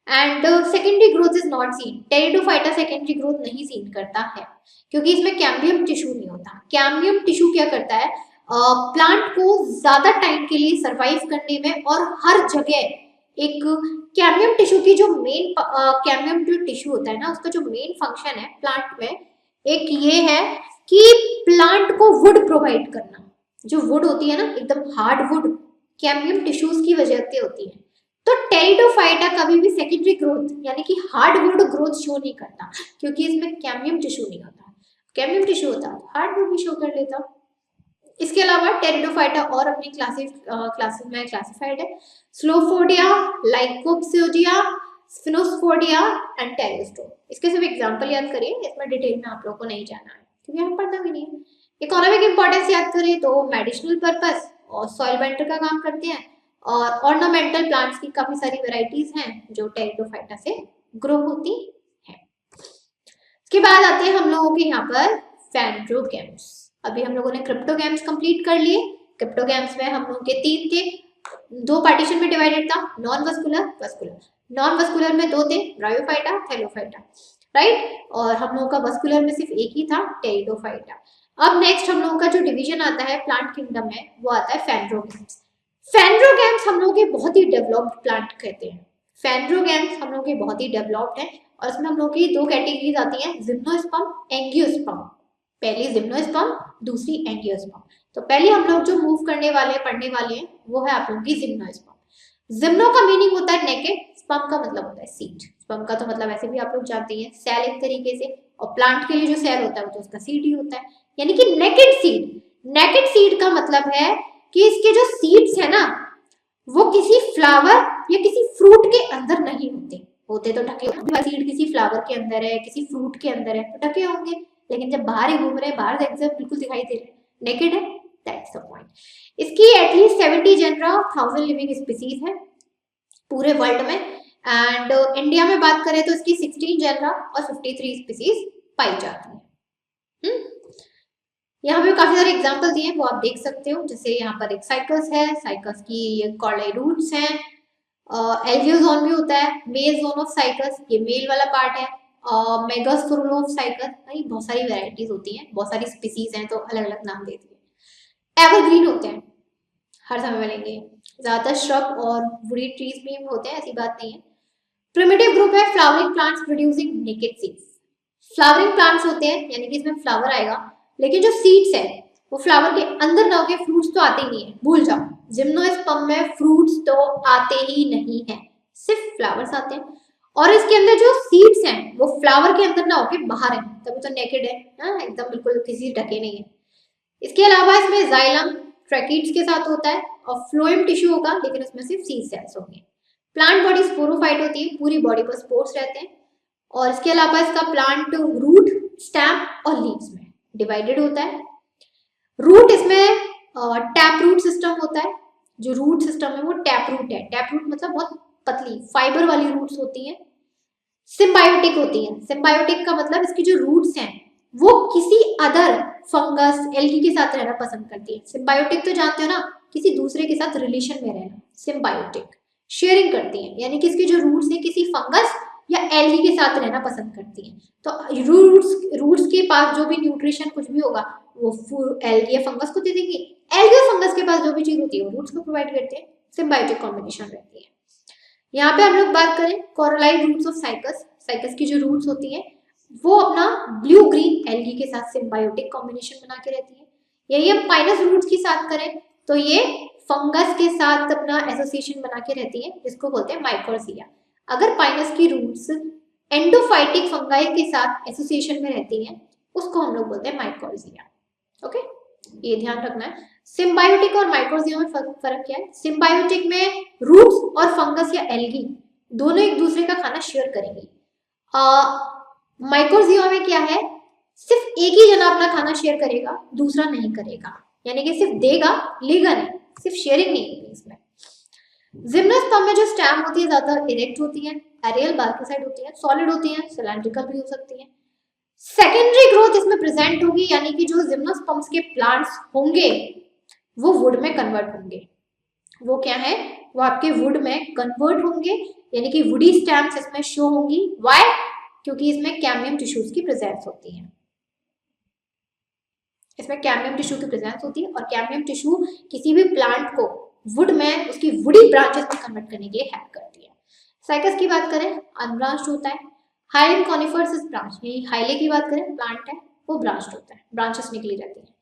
And secondary growth is not seen, pteridophyta secondary growth नहीं सीन करता है, क्योंकि इसमें कैम्बियम टिश्यू नहीं होता। कैम्बियम टिश्यू क्या करता है, प्लांट को ज्यादा टाइम के लिए सर्वाइव करने में, और हर जगह एक कैम्बियम टिश्यू की जो मेन कैम्बियम जो टिश्यू होता है ना, उसका जो मेन फंक्शन है प्लांट में, एक ये है कि प्लांट को वुड प्रोवाइड करना। जो वुड होती है ना, एकदम हार्ड वुड, कैम्बियम टिश्यूज की वजह से होती है। तो टेरिडोफाइटा कभी भी सेकेंडरी ग्रोथ यानी कि हार्ड वुड ग्रोथ शो नहीं करता, क्योंकि इसमें कैम्बियम टिश्यू नहीं होता। कैम्बियम टिश्यू होता तो हार्ड वुड भी शो कर लेता। इसके अलावा टेरिडोफाइटा और अपनी क्लासेस में क्लासिफाइड है, स्लोफोडिया, लाइकोप्सिडिया, स्फिनोस्पोडिया एंड टेरिस्टोम। इसके सब एग्जांपल याद करिए, इसमें डिटेल में आप लोगों को नहीं जाना है क्योंकि हमें पढ़ना भी नहीं है। इकोनॉमिक इंपॉर्टेंस याद करें तो मेडिसिनल पर्पस और सॉइल बेंटर का काम करते हैं, और ऑर्नामेंटल प्लांट्स की काफी सारी वेराइटीज हैं जो टेरिडोफाइटा से ग्रो होती है। इसके बाद आते हैं हम लोगों के यहाँ पर फैंड्रोगैम्स। अभी हम लोगों ने क्रिप्टोगैम्स कंप्लीट कर लिए। क्रिप्टोगैम्स में हम लोगों के 3 थे, 2 पार्टीशन में डिवाइडेड था, non vascular, vascular. Non vascular में 2 थे, ब्रायोफाइटा, थैलोफाइटा, राइट। और हम लोगों का वस्कुलर में सिर्फ एक ही था, टेरिडोफाइटा। अब नेक्स्ट हम लोगों का जो डिवीजन आता है प्लांट किंगडम में, वो आता है फैंड्रोगैम्स। फैंड्रोगैम्स हम लोगों के बहुत ही डेवलप्ड प्लांट कहते हैं। फैंड्रोगैम्स हम लोगों के बहुत ही डेवलप्ड है, और इसमें हम लोगों की 2 कैटेगरीज आती हैं, जिम्नोस्पर्म, एंजियोस्पर्म। पहली जिम्नोस्पर्म, दूसरी एंजियोस्पर्म। तो पहले हम लोग जो मूव करने वाले पढ़ने वाले हैं वो है आप लोगों की जिम्नोस्पर्म। जिम्नो का मीनिंग होता है नेकेड, स्पर्म का मतलब होता है सीड। स्पर्म का तो मतलब ऐसे भी आप लोग जानते हैं, सेल एक तरीके से, और प्लांट के लिए जो सेल होता है वो तो उसका सीड ही होता है, यानी कि नेकेड सीड। नेकेड सीड का मतलब है कि इसके जो सीड्स है ना, वो किसी फ्लावर या किसी फ्रूट के अंदर नहीं होते तो ढके होंगे। सीड किसी फ्लावर के अंदर है, किसी फ्रूट के अंदर है तो ढके होंगे, लेकिन जब बाहर ही घूम रहे हैं, बाहर से बिल्कुल दिखाई दे रहे, नेकेड है, दैट्स द पॉइंट। इसकी एटलीस्ट 70 जेनरा, 1000 लिविंग स्पीसीज है पूरे वर्ल्ड में। एंड इंडिया में बात करें तो इसकी 16 जेनरा और 53 स्पीसीज पाई जाती है। यहाँ पे काफी सारे एग्जांपल दिए हैं, वो आप देख सकते हो। जैसे यहाँ पर एक साइकस है, साइकस की कॉर्डाई रूट्स हैं। एल्गियोजोन भी होता है, मेल जोन ऑफ साइकस, ये मेल वाला पार्ट है। मेगास्पोरुल ऑफ साइकस, बहुत सारी वेराइटीज होती हैं, बहुत सारी स्पीसीज हैं तो अलग अलग नाम देती है। एवरग्रीन होते हैं, हर समय मिलेंगे, ज्यादातर श्रब और वुडी ट्रीज में होते हैं, ऐसी बात नहीं है। प्रिमिटिव ग्रुप है flowering plants producing naked seeds. Flowering plants होते हैं यानी कि इसमें फ्लावर आएगा, लेकिन जो सीड्स है वो फ्लावर के अंदर ना होके फ्रूट्स तो आते ही नहीं है, भूल जाओ। जिम्नोस्पर्म में फ्रूट्स तो आते ही नहीं है, सिर्फ फ्लावर्स आते हैं। और इसके अंदर जो सीड्स हैं वो फ्लावर के अंदर ना होके बाहर है, तभी तो नेकेड है, एकदम बिल्कुल किसी ढके नहीं है। इसके अलावा इसमें जाइलम ट्रैकिड्स के साथ होता है और फ्लोएम टिश्यू होगा, लेकिन उसमें सिर्फ सीड सेल्स होंगे। प्लांट बॉडी स्पोरोफाइट होती है, पूरी बॉडी पर स्पोर्स रहते हैं। और इसके अलावा इसका प्लांट रूट, स्टेम और लीव्स में डिवाइडेड होता है। रूट इसमें टैप रूट सिस्टम होता है। जो रूट सिस्टम है वो टैप रूट है। टैप रूट मतलब बहुत पतली फाइबर वाली रूट्स होती हैं। सिम्बायोटिक होती हैं। सिम्बायोटिक का मतलब इसकी जो रूट्स हैं वो किसी अदर फंगस, एल्गी के साथ रहना पसंद करती है। सिम्बायोटिक तो जानते हो ना, किसी दूसरे के साथ रिलेशन में रहना। सिम्बायोटिक शेयरिंग करती है, यानी कि इसकी जो रूट्स है किसी फंगस या एल्गी के साथ रहना पसंद करती है। तो रूट्स के पास जो भी न्यूट्रिशन कुछ भी होगा वो एल्गी या फंगस को दे देंगी। एल्गी और फंगस के पास जो भी चीज होती है वो रूट्स को प्रोवाइड करते हैं। सिम्बायोटिक कॉम्बिनेशन रहती है। यहाँ पे हम लोग बात करें कॉरलाइड रूट्स ऑफ साइकस। साइकस की जो रूट्स होती है वो अपना ब्लू ग्रीन एल्गी के साथ सिम्बायोटिक कॉम्बिनेशन बना के रहती है। यही हम पाइनस रूट्स की साथ करें तो ये फंगस के साथ अपना एसोसिएशन बना के रहती है, जिसको बोलते हैं माइकोर्सिया। अगर पाइनस की रूट्स एंडोफाइटिक फंगाई के साथ एसोसिएशन में रहती हैं, उसको हम लोग बोलते हैं माइकोर्सिया। ओके, ये ध्यान रखना है। सिम्बायोटिक और माइकोर्सिया में फर्क क्या है? सिम्बायोटिक में रूट्स और फंगस या एल्गी दोनों एक दूसरे का खाना शेयर करेंगे। माइकोर्सिया में क्या है? सिर्फ एक ही जना अपना खाना शेयर करेगा, दूसरा नहीं करेगा, यानी कि सिर्फ देगा लेगा नहीं, सिर्फ शेयरिंग नहीं होगी इसमें। जिम्नोस्पर्म में जो स्टेम होती है ज्यादा इरेक्ट होती है, एरियल बाल्कोसाइड होती है, सॉलिड होती है, सिलेंड्रिकल भी हो सकती है। सेकेंडरी ग्रोथ इसमें प्रेजेंट होगी, यानी कि जो जिम्नोस्पर्म्स के प्लांट्स होंगे वो वुड में कन्वर्ट होंगे। वो क्या है? वो आपके वुड में कन्वर्ट होंगे, यानी कि वुडी स्टेम्स इसमें शो होंगी। व्हाई? क्योंकि इसमें कैम्बियम टिश्यूज की प्रेजेंस होती है। इसमें कैम्बियम टिश्यू की प्रेजेंस होती है और कैम्बियम टिश्यू किसी भी प्लांट को वुड में उसकी वुडी ब्रांचेस में कन्वर्ट करने के लिए हेल्प करती है। साइकस की बात करें अनब्रांच्ड होता है। हाइलम कॉनिफर्स इज ब्रांच, यही हाइले की बात करें प्लांट है वो ब्रांच्ड होता है, ब्रांचेस निकली रहती है।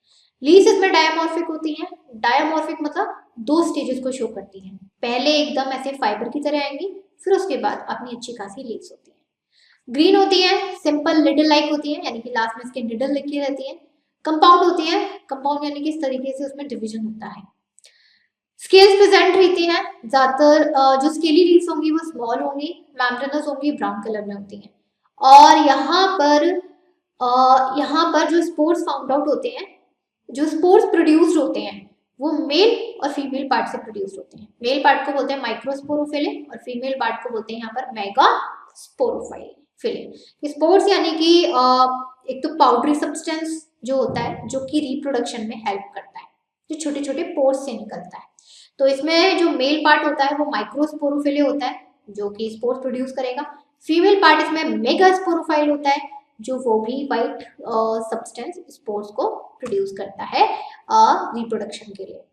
लीव्स इसमें डायमॉर्फिक होती हैं। डायमॉर्फिक मतलब दो स्टेजेस को शो करती हैं। पहले एकदम ऐसे फाइबर की तरह आएंगी, फिर उसके बाद अपनी अच्छी खासी लीव्स होती हैं। ग्रीन होती है, सिंपल निडल लाइक होती है, यानी कि लास्ट में इसके निडल लिखी रहती है। कंपाउंड होती है, कंपाउंड यानी कि इस तरीके से उसमें डिवीजन होता है। स्केल्स प्रेजेंट रहती हैं, ज्यादातर जो स्केली लीव्स होंगी वो स्मॉल होंगी, मैम्ब्रेनस होंगी, ब्राउन कलर में होती हैं। और यहाँ पर जो स्पोर्स फाउंड आउट होते हैं, जो स्पोर्स प्रोड्यूस्ड होते हैं वो मेल और फीमेल पार्ट से प्रोड्यूस होते हैं। मेल पार्ट को बोलते हैं माइक्रोस्पोरोफिले और फीमेल पार्ट को बोलते हैं यहाँ पर मेगास्पोरोफिले। स्पोर्स यानी कि एक तो पाउडरी सब्सटेंस जो होता है जो कि रिप्रोडक्शन में हेल्प करता है, जो छोटे छोटे पोर्स से निकलता है। तो इसमें जो मेल पार्ट होता है वो माइक्रोस्पोरोफिले होता है जो कि स्पोर्स प्रोड्यूस करेगा। फीमेल पार्ट इसमें मेगास्पोरोफाइल होता है जो वो भी वाइट सब्सटेंस स्पोर्स को प्रोड्यूस करता है रिप्रोडक्शन के लिए।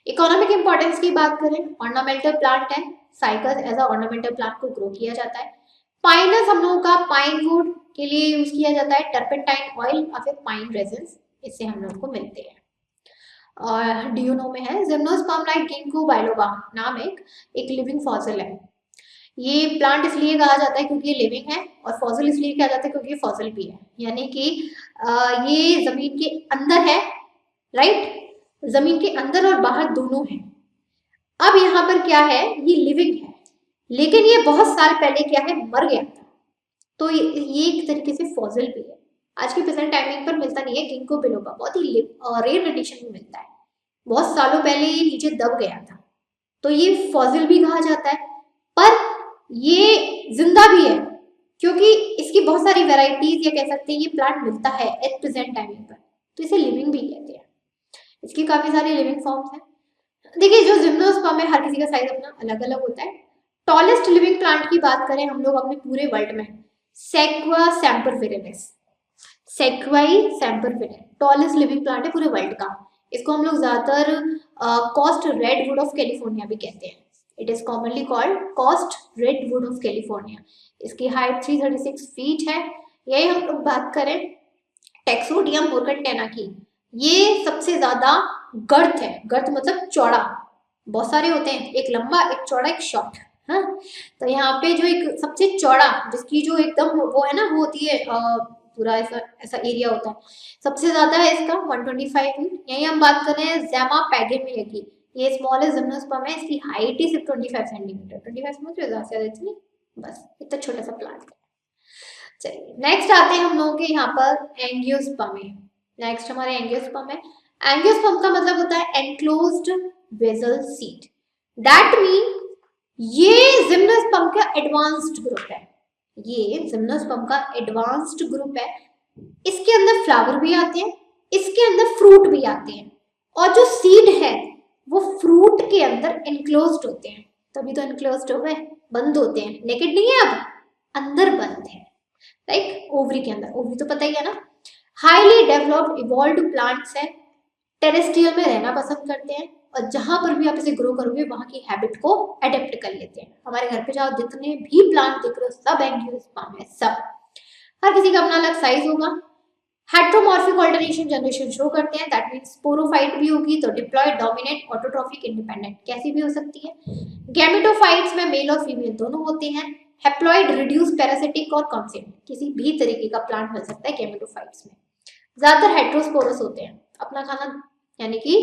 इकोनॉमिक इंपॉर्टेंस की बात करें, ऑर्नामेंटल प्लांट है, cycas as a ornamental plant को ग्रो किया जाता है। पाइनस हम लोगों का पाइन वुड के लिए यूज किया जाता है, टर्पेंटाइन ऑयल और फिर पाइन रेजिन्स इससे हम लोग को मिलते हैं। और डियूनो में है जिम्नोस्पर्म लाइक गिंको बाइलोबा नाम एक लिविंग फॉसिल है। ये प्लांट इसलिए कहा जाता है क्योंकि ये लिविंग है और फॉसिल इसलिए कहा जाता है क्योंकि ये फॉसिल भी है, यानी कि ये जमीन के अंदर है, राइट? जमीन के अंदर और बाहर दोनों है। अब यहाँ पर क्या है, ये लिविंग है लेकिन ये बहुत साल पहले क्या है, मर गया था, तो ये एक तरीके से फॉसिल भी है। आज के प्रेजेंट टाइमिंग पर मिलता नहीं है गिंको बिलोबा, बहुत ही रेयर कंडीशन में मिलता है। बहुत सालों पहले ये नीचे दब गया था, तो ये फॉसिल भी कहा जाता है। पर ये जिंदा भी है क्योंकि इसकी बहुत सारी वेराइटीज या कह सकते हैं ये प्लांट मिलता है एट प्रेजेंट टाइमिंग पर, तो इसे लिविंग भी कहते हैं। इसकी काफी सारी लिविंग फॉर्म्स हैं। देखिए जो जिम्नोस्पर्म है हर किसी का साइज अपना अलग अलग होता है। टॉलेस्ट लिविंग प्लांट की बात करें हम लोग अपने पूरे वर्ल्ड में, सेक्वा सैम्परविरिलिस, सेक्वाई सैम्परविरिलिस टॉलेस्ट लिविंग प्लांट है पूरे वर्ल्ड का। इसको हम लोग ज्यादातर कॉस्ट रेडवुड ऑफ कैलिफोर्निया भी कहते हैं। It is commonly called cost redwood of California. इसकी हाइट 336 फीट है। यही हम लोग बात करें टेक्सोडियम मोर्कनटेना की, ये सबसे ज्यादा गर्थ है, गर्थ मतलब चौड़ा, बहुत सारे होते हैं, एक लंबा एक चौड़ा एक शॉर्ट। हाँ, तो यहाँ पे जो एक सबसे चौड़ा जिसकी जो एकदम वो है ना वो होती है पूरा ऐसा ऐसा एरिया होता है, सबसे ज्यादा है इसका 125 फीट। यही हम बात कर रहे हैं ज़ैमा पैगेमिया की, ये स्मॉलेस्ट जिम्नोस्पर्म है। इसकी हाइट ही सिर्फ 25 सेंटीमीटर, 25 समझ रहे हो, ज्यादा से ज्यादा इतनी, बस इतना छोटा सा प्लांट है। चलिए नेक्स्ट आते हैं हम लोगों के यहाँ पर एंजियोस्पर्म है। नेक्स्ट हमारे एंजियोस्पर्म है। एंजियोस्पर्म का मतलब होता है enclosed vessel seat, that mean ये जिम्नोस्पर्म का एडवांस्ड ग्रुप है। ये जिम्नोस्पर्म का एडवांस्ड ग्रुप है। इसके अंदर फ्लावर भी आते हैं, इसके अंदर फ्रूट भी आते हैं, और जो सीड है वो फ्रूट के अंदर एनक्लोज्ड होते हैं, तभी तो एनक्लोज्ड हो गए, बंद होते हैं, नेकेड नहीं है, अब अंदर बंद है, लाइक ओवरी के अंदर। ओवरी तो पता ही है ना। हाईली डेवलप्ड इवॉल्व्ड प्लांट्स है, टेरेस्ट्रियल में रहना पसंद करते हैं, और जहां पर भी आप इसे ग्रो करोगे वहां की हैबिट को अडेप्ट कर लेते हैं। हमारे घर पे जाओ जितने भी प्लांट दिख रहे हो सब एंजियोस्पर्म है, सब। हर किसी का अपना अलग साइज होगा। हेट्रोमॉर्फिक ऑल्टरनेशन जनरेशन शो करते हैं, दैट मींस स्पोरोफाइट भी होगी तो डिप्लॉयड, डोमिनेट, ऑटोट्रॉफिक, इंडिपेंडेंट, कैसी भी हो सकती है। गैमेटोफाइट्स में मेल और फीमेल दोनों होते हैं। हैप्लॉइड, रिड्यूस, पैरासिटिक और कॉन्सेंट, किसी भी तरीके का प्लांट मिल सकता है गैमेटोफाइट्स में। ज्यादातर हेट्रोस्पोरस होते हैं, अपना खाना यानी कि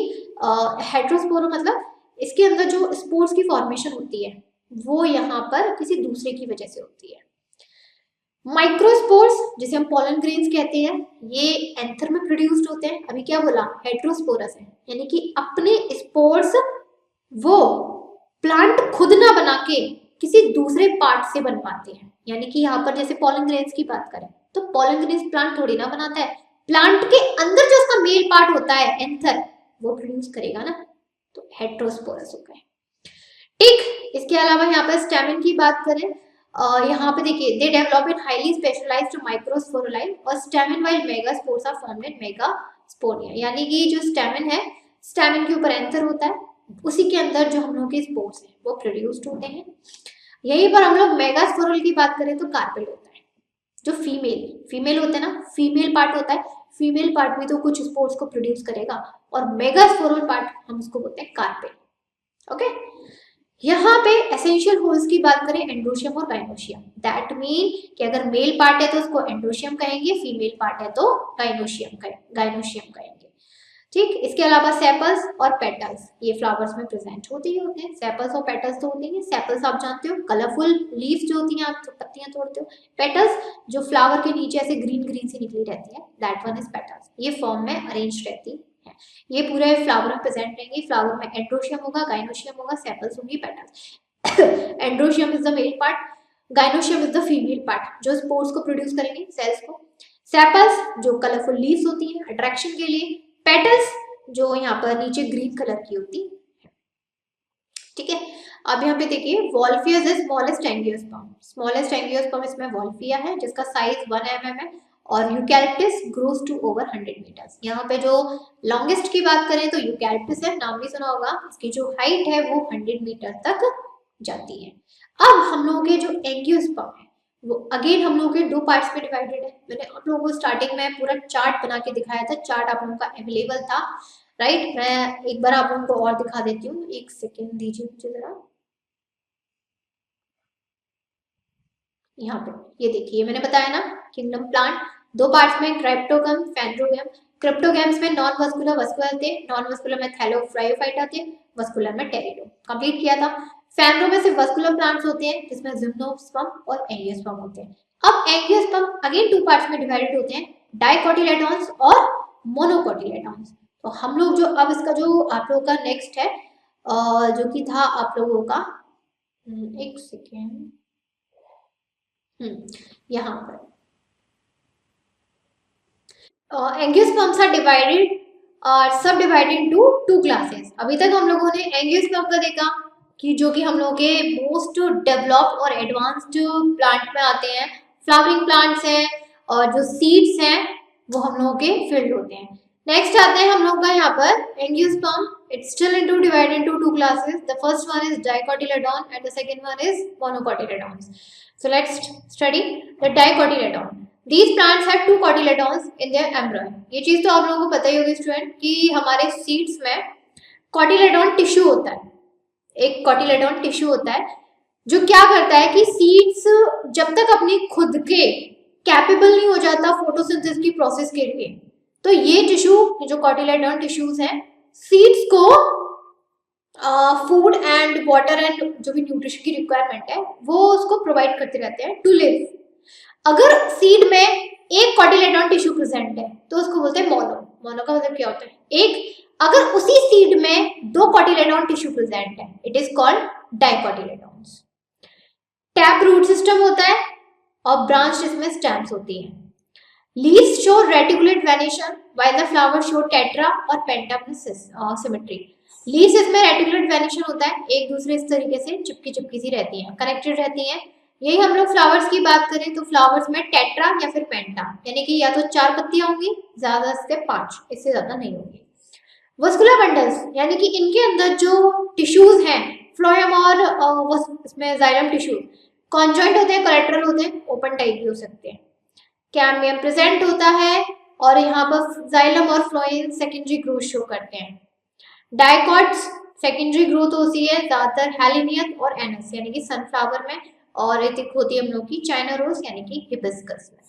हेट्रोस्पोरो मतलब इसके अंदर जो स्पोर्स की फॉर्मेशन होती है वो यहाँ पर किसी दूसरे की वजह से होती है। माइक्रोस्पोर्स जिसे हम पोलन ग्रेन्स कहते हैं, ये एंथर में प्रोड्यूस्ड होते हैं। अभी क्या बोला, हेट्रोस्पोरस है, यानी कि अपने स्पोर्स वो प्लांट खुद ना बना के किसी दूसरे पार्ट से बनवाते हैं। यानी कि यहाँ पर जैसे पोलन ग्रेन्स की बात करें तो पोलन ग्रेन्स प्लांट थोड़ी ना बनाता है, प्लांट के अंदर जो उसका मेल पार्ट होता है एंथर वो प्रोड्यूस करेगा ना, तो हेट्रोस्पोरस हो गए। ठीक, इसके अलावा यहाँ पर स्टेमिन की बात करें, यहाँ पे देखिए they develop in highly specialised microsporangia और stamen while megaspores are formed in megasporangia, यानी कि जो स्टेमिन है, स्टेमिन के ऊपर एंथर होता है, उसी के अंदर जो हम लोग के स्पोर्स हैं वो प्रोड्यूस्ड होते हैं। यहीं पर हम लोग मेगास्पोरल की बात करें तो कार्पेल होता है, जो फीमेल होता है ना, फीमेल पार्ट होता है, फीमेल पार्ट भी तो कुछ स्पोर्स को प्रोड्यूस करेगा, और मेगास्पोरल पार्ट हम उसको बोलते हैं कार्पेल। ओके, यहाँ पे एसेंशियल होल्स की बात करें एंड्रोशियम और गाइनोशियम, दैट मीन कि अगर मेल पार्ट है तो उसको एंड्रोशियम कहेंगे, फीमेल पार्ट है तो गाइनोशियम कहेंगे। ठीक, इसके अलावा सेपल्स और पेटल्स ये फ्लावर्स में प्रेजेंट होते ही होते हैं। सेपल्स और पेटल्स तो होते हैं। सेपल्स आप जानते हो कलरफुल लीव्स जो होती हैं, आप पत्तियां तोड़ते हो। पेटल्स जो फ्लावर के नीचे ऐसे ग्रीन ग्रीन सी निकली रहती है, दैट वन इज पेटल्स, ये फॉर्म में अरेंज रहती है। ये पूरे फ्लावर में प्रेजेंट रहेंगे। फ्लावर में एंड्रोशियम होगा, गाइनोशियम होगा, सेपल्स होंगी, petals. Androecium is the male part, gynoecium is the female part जो स्पोर्स को प्रोड्यूस करेंगे, सेल्स को। सेपल्स जो कलरफुल लीव्स होती हैं अट्रैक्शन के लिए, पेटल्स जो यहाँ पर नीचे ग्रीन कलर की होती है। ठीक है, अब यहाँ पे देखिए Wolffia is smallest angiosperm, smallest angiosperm इसमें वॉल्फिया है जिसका साइज 1 mm है, और eucalyptus grows to over 100 metres. यहाँ पे जो लॉन्गेस्ट की बात करें तो यूकैलिप्टस है, नाम भी सुना होगा, इसकी जो हाइट है वो 100 मीटर तक जाती है। अब हम लोगों के जो एंजियोस्पर्म है वो अगेन हम लोगों के दो पार्ट्स में डिवाइडेड है। मैंने आप लोगों को स्टार्टिंग में पूरा चार्ट बना के दिखाया था, चार्ट आप लोगों का अवेलेबल था, राइट। मैं एक बार आप लोगों को और दिखा देती हूँ, एक सेकेंड दीजिए मुझे जरा। यहाँ पे ये देखिए मैंने बताया ना किंगडम प्लांट दो पार्ट्स में, क्रिप्टोगम, फैंड्रोगम। क्रिप्टोगम्स में नॉन वस्कुलर वस्कुलर थे, नॉन वस्कुलर में थैलोब्रायोफाइटा थे, वस्कुलर में टेरिडो। कंप्लीट किया था। फैंड्रो में सिर्फ वस्कुलर प्लांट्स होते हैं जिसमें जिम्नोस्पर्म और एंजियोस्पर्म होते हैं। अब एंजियोस्पर्म अगेन टू पार्ट्स में डिवाइडेड होते हैं, डाइकोटिलेडॉन्स और मोनोकोटिलेडॉन्स। तो हम लोग जो अब इसका जो आप लोगों का नेक्स्ट है जो कि था आप लोगों का एक सेकेंड, यहाँ पर एंजियोस्पर्म्स आर डिवाइडेड और सब डिवाइडेड इनटू टू क्लासेस। अभी तक हम लोगों ने एंजियोस्पर्म का देखा कि जो कि हम लोगों के मोस्ट डेवलप्ड और एडवांस्ड प्लांट में आते हैं, फ्लावरिंग प्लांट्स हैं और जो सीड्स हैं वो हम लोगों के फील्ड होते हैं। नेक्स्ट आते हैं हम लोग का यहाँ पर angiosperm. It's still into divided into two classes. The first one is dicotyledon and the second one is monocotyledons. So let's study the dicotyledon. These plants have two cotyledons in their embryo. ये चीज तो आप लोगों को पता ही होगी स्टूडेंट कि हमारे सीड्स में कॉटिलेडॉन टिश्यू होता है, एक कॉटिलेडॉन टिश्यू होता है जो क्या करता है कि सीड्स जब तक अपनी खुद के कैपेबल नहीं हो जाता फोटोसिंथेसिस की प्रोसेस के लिए, तो ये टिश्यू जो कॉटिलेडॉन टिश्यूज हैं सीड्स को फूड एंड वाटर एंड जो भी न्यूट्रिशन की रिक्वायरमेंट है वो उसको प्रोवाइड करते रहते हैं टू लिव। अगर सीड में एक कॉटिलेडॉन टिश्यू प्रेजेंट है तो उसको बोलते हैं मोनो। मोनो का मतलब क्या होता है? एक। अगर उसी सीड में दो कॉटिलेडॉन टिश्यू प्रेजेंट है it is called dicotyledons. Tap root system होता है और ब्रांच इसमें स्टेम्स होती है। Leaves show reticulate venation while the flower show tetra और पेंटाप्सिस सिमेट्री। लीव्स इसमें रेटिकुलेट वेनेशन होता है, एक दूसरे इस तरीके से चिपकी चिपकी सी रहती हैं, कनेक्टेड रहती हैं। यही हम लोग फ्लावर्स की बात करें तो फ्लावर्स में टेट्रा या फिर पेंटा यानी कि या तो 4 पत्तियां होंगी, ज्यादा से 5, इससे ज्यादा नहीं होंगी। वस्कुलर बंडल्स यानी कि इनके अंदर जो टिश्यूज हैं फ्लोएम और इसमें जाइलम टिश्यू कॉन्जॉइंट होते हैं, कोलेटरल होते हैं, ओपन टाइप भी हो सकते हैं। कैम्बियम प्रेजेंट होता है और यहाँ पर जाइलम और फ्लोएम सेकेंडरी ग्रोथ शो करते हैं। डाइकॉट्स सेकेंडरी ग्रोथ होती है ज्यादातर हेलिनियम और एनस यानी कि सनफ्लावर में, और एक होती है हम लोग की चाइना रोज यानी कि हिबिस्कस में।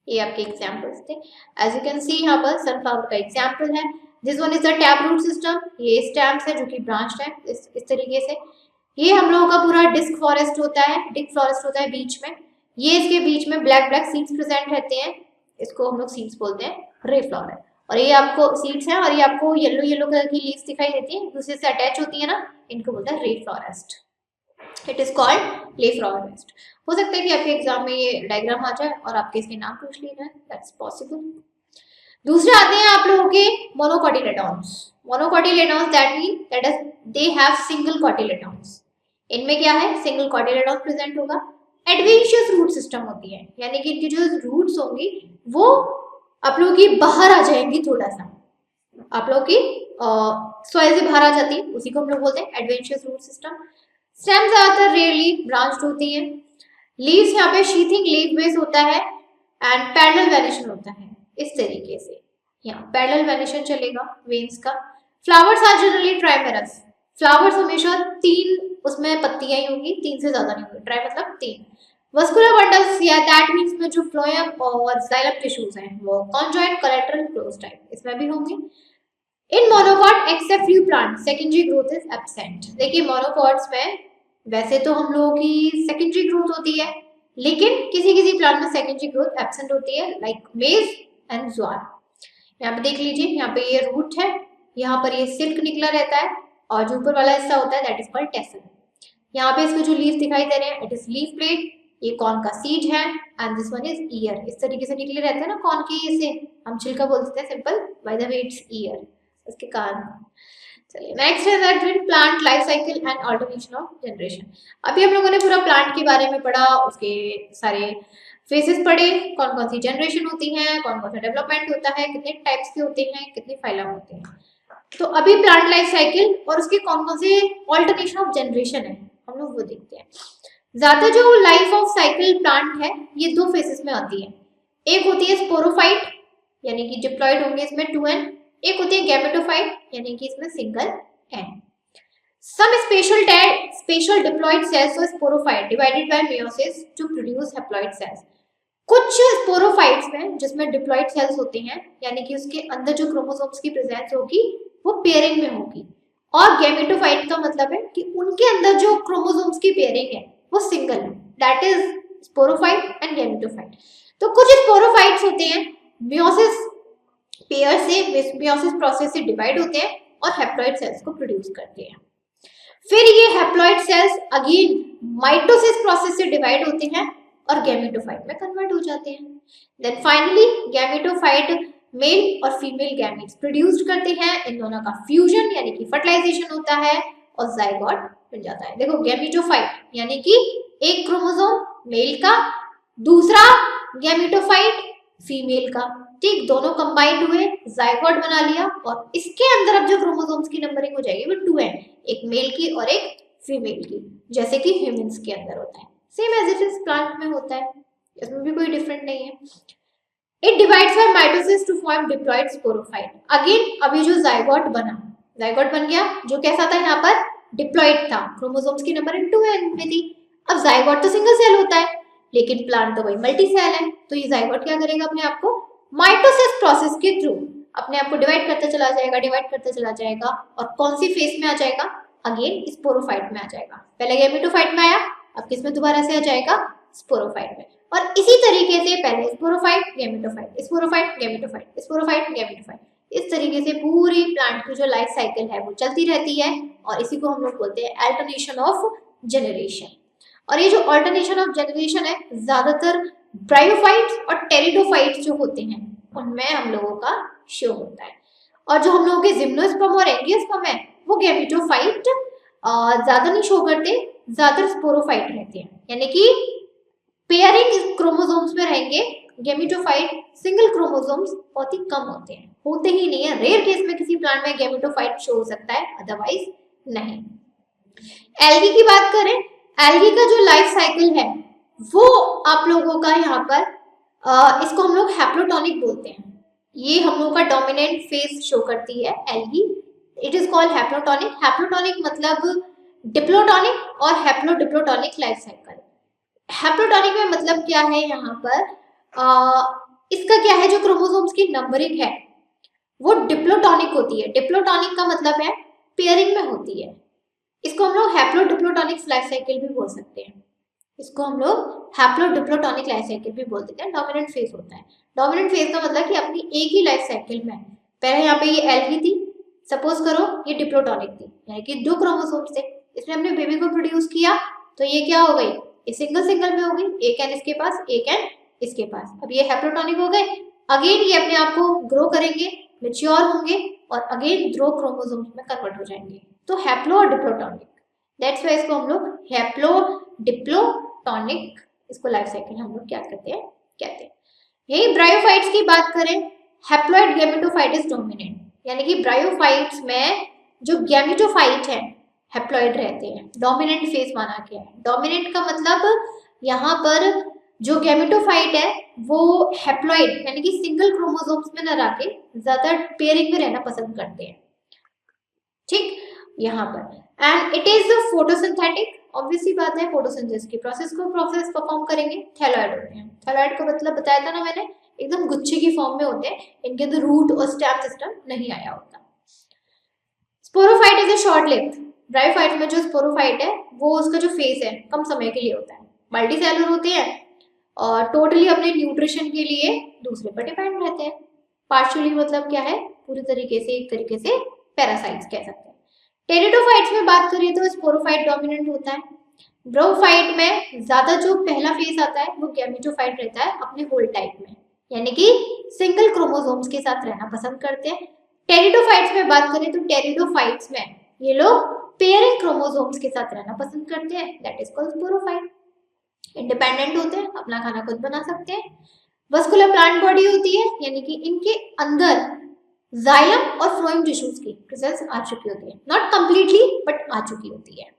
ये आपके एग्जांपल्स थे। एज यू कैन सी यहाँ पर सनफ्लावर का एग्जांपल है। This one is the tap root system. ये स्टेम्स है जो कि ब्रांच्ड है इस तरीके से। ये हम लोगों का पूरा डिस्क फॉरेस्ट होता है, डिस्क फॉरेस्ट होता है बीच में। ये इसके बीच में ब्लैक ब्लैक सीड्स प्रेजेंट रहते हैं, इसको हम लोग सीड्स बोलते हैं, रे फ्लावर। और ये आपको सीड्स हैं और ये आपको येलो येलो कलर की लीव्स दिखाई देती है, दूसरे से अटैच होती है ना, इनको बोलते हैं रे forest. It is called leaf forest. हो सकता है कि आपके एग्जाम में ये डायग्राम आ जाए और आपके इसके नाम पूछ लिए जाए, दैट्स पॉसिबल। दूसरे आते हैं आप लोगों के monocotyledons. Monocotyledons that mean that is they have single cotyledons. इनमें क्या है, सिंगल कोटिलेडॉन प्रेजेंट होगा। एडवेंशियस रूट सिस्टम होती है यानी कि इनकी जो रूट्स होंगी वो आप लोगों की बाहर आ जाएंगी, थोड़ा सा आप लोगों की सॉइल से बाहर आ जाती है, उसी को हम लोग बोलते हैं एडवेंशियस रूट सिस्टम। स्टेम ज्यादातर रेयरली ब्रांच्ड होती है। लीव्स यहाँ पे शीथिंग लीफ बेस होता है एंड पैरेलल वेनेशन होता है इस तरीके से। यहाँ पैरेलल वेनेशन चलेगा वेन्स का। Flowers are generally trimerous. Flowers हमेशा 3 उसमें पत्तियां ही होंगी, 3 से ज्यादा नहीं होंगी। ट्राई मतलब 3। वस्कुलर बंडल्स या दैट मीन्स में जो फ्लोएम और जाइलम टिश्यूज हैं वो कॉन्जॉइंट कोलेटरल क्लोज टाइप इसमें भी होंगी। In monocot except few plant secondary growth is absent. देखिए मोनोकॉट्स में वैसे तो हम लोगों की सेकेंडरी ग्रोथ होती है, लेकिन किसी किसी प्लांट में सेकेंडरी ग्रोथ एब्सेंट होती है, लाइक मेज एंड ज्वार। यहाँ पे देख लीजिए, यहाँ पे ये रूट है, यहाँ पर ये सिल्क निकला रहता है और जो ऊपर वाला हिस्सा होता है दैट इज कॉल्ड टेसल। यहाँ पे इसके जो लीफ दिखाई दे रहे हैं इट इज लीफ प्लेट। ये कॉर्न का सीड है and this one is year. इस तरीके से निकले रहते हैं ना कॉर्न के, इसे हम छिलका बोलते हैं simple, by the way it's year, इसके कारण। चलिए नेक्स्ट है that plant life cycle and alternation of generation. अभी हम लोगों ने पूरा प्लांट के बारे में पढ़ा, उसके सारे फेसेस पढ़े, कौन कौन सी जनरेशन होती है, कौन कौन सा डेवलपमेंट होता है, कितने टाइप्स के होते हैं, कितने फाइलम होते हैं। तो अभी प्लांट लाइफ साइकिल और उसके कौन कौन से ऑल्टरनेशन ऑफ जनरेशन है हम लोग वो देखते हैं। ज्यादा जो लाइफ ऑफ साइकिल प्लांट है ये 2 फेसेस में आती है। एक होती है स्पोरोफाइट यानी कि डिप्लॉयड होंगे इसमें 2n। एक होती है गैमेटोफाइट यानी कि इसमें single n। Some special diploid cells और sporophyte divided by meiosis to produce haploid cells. कुछ स्पोरोफाइट्स में जिसमें डिप्लॉयड सेल्स होते हैं यानी कि उसके अंदर जो क्रोमोसोम्स की प्रेजेंस होगी वो पेयरिंग में होगी, और गैमेटोफाइट का मतलब है कि उनके अंदर जो क्रोमोसोम्स की पेयरिंग है वो सिंगल है, that is sporophyte and gametophyte. तो कुछ स्पोरोफाइट्स होते हैं मेयोसिस पेयर से, मेयोसिस प्रोसेस से डिवाइड होते हैं और हैप्लॉइड सेल्स को प्रोड्यूस करते हैं। फिर ये haploid cells again mitosis process से डिवाइड होते हैं और गैमेटोफाइट में कन्वर्ट हो जाते हैं। देन फाइनली गैमेटोफाइट मेल और फीमेल गैमेट्स प्रोड्यूस्ड करते हैं, इन दोनों का फ्यूजन यानी कि फर्टिलाइजेशन होता है और जाइगोट बन जाता है। देखो गैमेटोफाइट यानी कि एक क्रोमोसोम मेल का, दूसरा गैमेटोफाइट फीमेल का, ठीक, दोनों कंबाइंड हुए, जाइगोट बना लिया और इसके अंदर अब जो क्रोमोसोम्स की नंबरिंग हो जाएगी वो 2 है, एक मेल की और एक फीमेल की, जैसे कि ह्यूमंस के अंदर होता है, same as it is plant में होता है, इसमें भी कोई डिफरेंट नहीं है। It divides by mitosis to form diploid sporophyte. Again अभी जो जाइगोट बन गया, जो कैसा था यहाँ पर डिप्लॉइड था, क्रोमोसोम्स की नंबरिंग 2 है इनमें थी। अब जाइगोट तो सिंगल सेल होता है, लेकिन प्लांट तो वही मल्टी सेल है, तो ये जाइगोट क्या करेगा अपने आप को माइटोसिस प्रोसेस के थ्रू अपने आप को डिवाइड करता चला जाएगा और कौन सी फेज में आ जाएगा, अगेन स्पोरोफाइट में आ जाएगा। पहले गैमेटोफाइट में आया, अब किस में दोबारा से आ जाएगा, स्पोरोफाइट में। और इसी तरीके से पहले sporophyte gametophyte, sporophyte gametophyte, sporophyte gametophyte, इस तरीके से पूरी प्लांट की जो लाइफ साइकिल है वो चलती रहती है और इसी को हम लोग बोलते हैं अल्टरनेशन ऑफ जनरेशन। और ये जो अल्टरनेशन ऑफ जनरेशन है ज्यादातर ब्रायोफाइट्स और टेरिडोफाइट्स जो होते हैं उनमें हम लोगों का शो होता है। और जो हम लोगों के जिम्नोस्पर्म और एंजियोस्पर्म है वो गैमेटोफाइट ज्यादा नहीं शो करते, ज्यादातर स्पोरोफाइट रहते हैं, यानी कि पेयरिंग क्रोमोसोम्स में रहेंगे। गैमेटोफाइट सिंगल क्रोमोसोम्स बहुत ही कम होते हैं, होते ही नहीं है, रेयर केस में किसी प्लांट में गैमेटोफाइट शो हो सकता है, अदरवाइज नहीं। एल्गी की बात करें, एल्गी का जो लाइफ साइकिल है वो आप लोगों का यहाँ पर इसको हम लोग हैप्लोटॉनिक बोलते हैं। ये हम लोगों का डोमिनेंट फेज शो करती है एल्गी, इट इज कॉल्ड हैप्लोटॉनिक। हैप्लोटॉनिक मतलब डिप्लोटॉनिक और हैप्लोडिप्लोटॉनिक लाइफ साइकिल। हैप्लोटॉनिक में मतलब क्या है यहाँ पर, इसका क्या है, जो क्रोमोसोम्स की नंबरिंग है वो डिप्लोटॉनिक होती है। डिप्लोटॉनिक का मतलब है पेयरिंग में होती है, इसको हम लोग हैप्लोडिप्लोटॉनिक लाइफ साइकिल भी बोल सकते हैं, इसको हम लोग हैप्लोडिप्लोटॉनिक लाइफ साइकिल भी बोल देते हैं। डोमिनेंट फेज होता है, डोमिनेंट फेज का मतलब कि अपनी एक ही लाइफ साइकिल में, पहले यहाँ पे ये एल्गी थी, सपोज करो ये डिप्लोटॉनिक थी, यानी कि 2 क्रोमोसोम्स थे, इसने अपने बेबी को प्रोड्यूस किया, तो ये क्या हो गई, ये सिंगल में हो गई, एक एन इसके पास, एक एन इसके पास, अब ये हैप्लोटॉनिक हो गए। अगेन ये अपने आप को ग्रो करेंगे, मेच्योर होंगे और अगेन 2 क्रोमोसोम्स में कन्वर्ट हो जाएंगे, तो हैप्लो और डिप्लोटॉनिक, दैट्स व्हाई इसको हम लोग हैप्लो डिप्लोटॉनिक, इसको लाइफ साइकिल हम लोग क्या कहते हैं। यही ब्रायोफाइट्स की बात करें, हैप्लॉइड गैमेटोफाइट इज डोमिनेंट, यानी कि ब्रायोफाइट्स में जो गैमेटोफाइट है हैप्लॉइड रहते हैं, डोमिनेंट फेज माना गया है। डोमिनेंट का मतलब यहाँ पर जो गैमेटोफाइट है वो हैप्लॉइड यानी कि सिंगल क्रोमोसोम्स में न रह के ज्यादा पेयरिंग में रहना पसंद करते हैं, ठीक, यहाँ पर। And it is photosynthetic, obviously बात है, फोटोसिंथेसिस की प्रोसेस परफॉर्म करेंगे। थैलॉइड होते हैं, थैलॉइड का मतलब बताया था ना मैंने, एकदम गुच्छे की फॉर्म में होते हैं, इनके अंदर रूट और स्टेम सिस्टम नहीं आया होता। Sporophyte is a short lived, bryophyte में जो स्पोरोफाइट है वो उसका जो फेज है कम समय के लिए होता है, मल्टीसेलुलर होते हैं और टोटली अपने न्यूट्रिशन के लिए दूसरे पर डिपेंड रहते हैं। पार्शियली मतलब क्या है, पूरी तरीके से, एक तरीके से पैरासाइट्स कह सकते हैं। टेरिडोफाइट्स में बात करें तो स्पोरोफाइट डोमिनेंट होता है। ब्रोफाइट में ज्यादा जो पहला फेज आता है वो गैमेटोफाइट रहता है अपने होल टाइप में, यानी कि सिंगल क्रोमोसोम्स के साथ रहना पसंद करते हैं। टेरिडोफाइट्स में बात करें तो टेरिडोफाइट्स में ये लोग पेयरिंग क्रोमोसोम्स के साथ रहना पसंद करते हैं, that is called sporophyte. Independent होते हैं, अपना खाना खुद बना सकते हैं। वस्कुलर प्लांट बॉडी होती है, यानी कि इनके अंदर जाइलम और फ्लोएम टिश्यूज की प्रेजेंस आ चुकी होती है, नॉट कंप्लीटली बट आ चुकी होती है।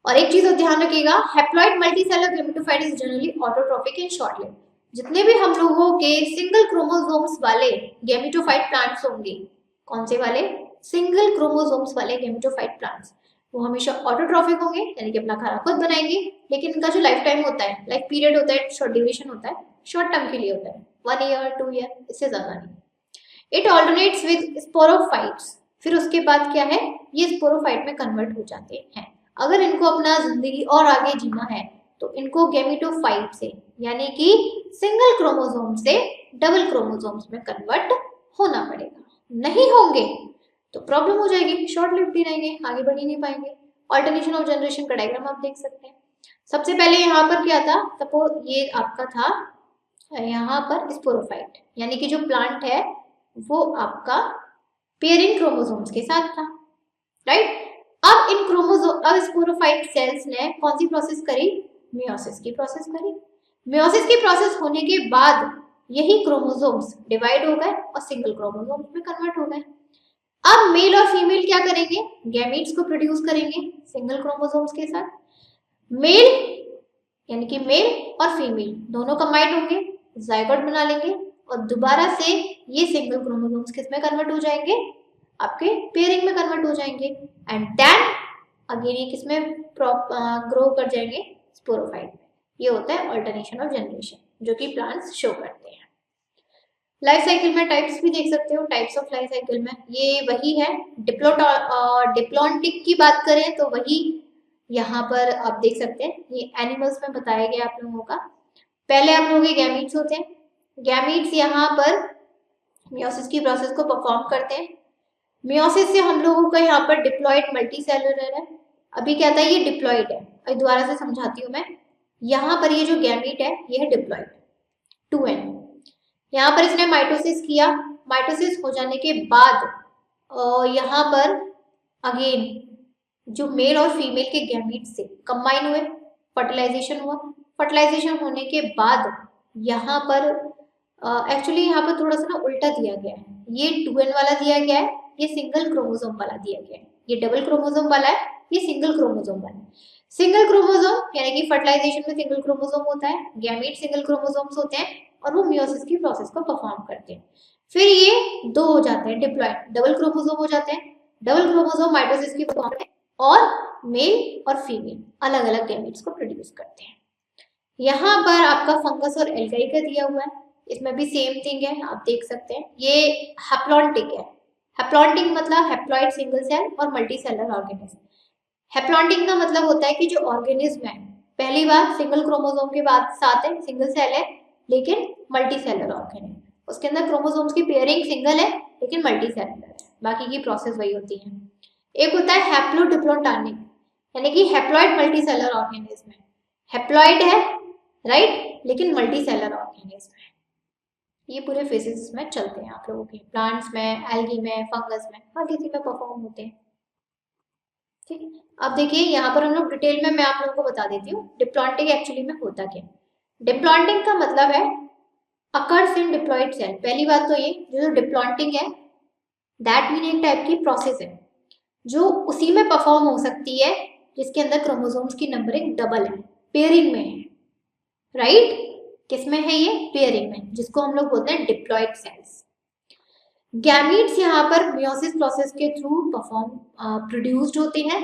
और एक चीज और ध्यान रखिएगा, haploid multicellular gametophyte is generally autotrophic and short lived. जितने भी हम लोगों के सिंगल क्रोमोसोम्स वाले गैमेटोफाइट प्लांट्स होंगे, कौन से वाले, सिंगल क्रोमोसोम्स वाले गैमेटोफाइट प्लांट्स, वो हमेशा ऑटोट्रोफिक होंगे, यानी कि अपना खाना खुद बनाएंगे, लेकिन इनका जो लाइफ टाइम होता है, लाइफ पीरियड होता है, शॉर्ट ड्यूरेशन होता है, शॉर्ट टर्म के लिए होता है, 1 ईयर 2 ईयर, इससे ज्यादा नहीं। इट ऑल्टरनेट्स विद स्पोरोफाइट्स, फिर उसके बाद क्या है, ये स्पोरोफाइट में कन्वर्ट हो जाते हैं। अगर इनको अपना जिंदगी और आगे जीना है तो इनको गैमेटोफाइट से, यानी कि सिंगल क्रोमोसोम से डबल क्रोमोसोम्स में कन्वर्ट होना पड़ेगा, नहीं होंगे तो प्रॉब्लम हो जाएगी, शॉर्ट लिव्ड भी रहेंगे, आगे बढ़ ही नहीं पाएंगे। ऑल्टरनेशन ऑफ जनरेशन का डायग्राम आप देख सकते हैं। सबसे पहले यहाँ पर क्या था, सपोज ये आपका था यहाँ पर स्पोरोफाइट, यानी कि जो प्लांट है वो आपका पेयरिंग क्रोमोसोम्स के साथ था, राइट। अब इन क्रोमोसोम, अब स्पोरोफाइट सेल्स ने कौन सी प्रोसेस करी, मियोसिस की प्रोसेस करी। मियोसिस की प्रोसेस होने के बाद यही क्रोमोसोम्स डिवाइड हो गए और सिंगल क्रोमोसोम्स में कन्वर्ट हो गए। अब मेल और फीमेल क्या करेंगे, गैमीट्स को प्रोड्यूस करेंगे सिंगल क्रोमोसोम्स के साथ। मेल यानी कि मेल और फीमेल दोनों कंबाइंड होंगे, जाइगोट बना लेंगे और दोबारा से ये सिंगल क्रोमोसोम्स किस में कन्वर्ट हो जाएंगे, आपके पेयरिंग में कन्वर्ट हो जाएंगे। एंड देन अगेन ये किस में ग्रो कर जाएंगे, स्पोरोफाइट में। ये होता है अल्टरनेशन ऑफ जनरेशन, जो कि प्लांट्स शो करते हैं। लाइफ साइकिल में टाइप्स भी देख सकते हो, टाइप्स ऑफ लाइफ साइकिल में ये वही है। डिप्लॉन्टिक की बात करें तो वही यहाँ पर आप देख सकते हैं, ये एनिमल्स में बताया गया आप लोगों का। पहले आप लोगों के गैमीट्स होते हैं, गैमीट्स यहाँ पर मियोसिस की प्रोसेस को परफॉर्म करते हैं। मियोसिस से हम लोगों का यहाँ पर डिप्लॉइड मल्टीसेलुलर है। अभी क्या था, ये डिप्लॉइड है, अभी दोबारा से समझाती हूँ मैं। यहाँ पर ये जो गैमीट है ये है डिप्लॉइड 2n। यहाँ पर इसने माइटोसिस किया, माइटोसिस हो जाने के बाद यहाँ पर अगेन जो मेल और फीमेल के गैमीट से कंबाइन हुए, फर्टिलाइजेशन हुआ। फर्टिलाइजेशन होने के बाद यहाँ पर एक्चुअली यहाँ पर थोड़ा सा ना उल्टा दिया गया है, ये 2n वाला दिया गया है, ये सिंगल क्रोमोसोम वाला दिया गया है। ये डबल क्रोमोसोम वाला है, ये सिंगल क्रोमोसोम वाला है। सिंगल क्रोमोसोम यानी कि फर्टिलाइजेशन में सिंगल क्रोमोसोम होता है, गैमीट सिंगल क्रोमोसोम्स होते हैं और वो मियोसिस की प्रोसेस को परफॉर्म करते हैं। फिर ये दो हो जाते हैं, डिप्लॉइड डबल क्रोमोसोम हो जाते हैं। डबल क्रोमोसोम माइटोसिस की परफॉर्म करते हैं और मेल और फीमेल अलग अलग गैमीट्स को प्रोड्यूस करते हैं। यहाँ पर आपका फंगस और एल्गाई का दिया हुआ है, इसमें भी सेम थिंग है, आप देख सकते हैं। ये हैप्लॉन्टिक है, हैप्लॉन्टिक मतलब हैप्लॉइड सिंगल सेल और मल्टी सेलर ऑर्गेनिज्म। हैप्लॉन्टिक का मतलब होता है कि जो ऑर्गेनिज्म है पहली बार सिंगल क्रोमोसोम के बाद साथ है, सिंगल सेल है लेकिन मल्टी सेलर ऑर्गेनिज्म, उसके अंदर क्रोमोसोम्स की पेयरिंग सिंगल है लेकिन मल्टी सेलर है, बाकी की प्रोसेस वही होती है। एक होता है हैप्लोडिप्लोटार्निक, यानी कि हैप्लॉइड मल्टी सेलर ऑर्गेनिज्म है, हैप्लॉइड है राइट लेकिन मल्टी सेलर ऑर्गेनिज्म है। ये पूरे फेजेस में चलते हैं आप लोगों के, प्लांट्स में, एल्गी में, फंगस में, हर किसी में परफॉर्म होते हैं, ठीक है। अब देखिए यहाँ पर हम लोग डिटेल में मैं आप लोगों को बता देती हूँ डिप्लॉन्टिक एक्चुअली में होता क्या। डिप्लॉन्टिक का मतलब है अकर्स इन डिप्लॉइड सेल। पहली बात तो ये जो डिप्लॉन्टिक है दैट मीन एक टाइप की प्रोसेस है जो उसी में परफॉर्म हो सकती है जिसके अंदर क्रोमोसोम्स की नंबरिंग डबल है, पेयरिंग में है, राइट। किसमें है ये, पेयरिंग में, जिसको हम लोग बोलते हैं डिप्लॉइड सेल्स। गैमीट्स यहाँ पर मियोसिस प्रोसेस के थ्रू परफॉर्म प्रोड्यूस्ड होते हैं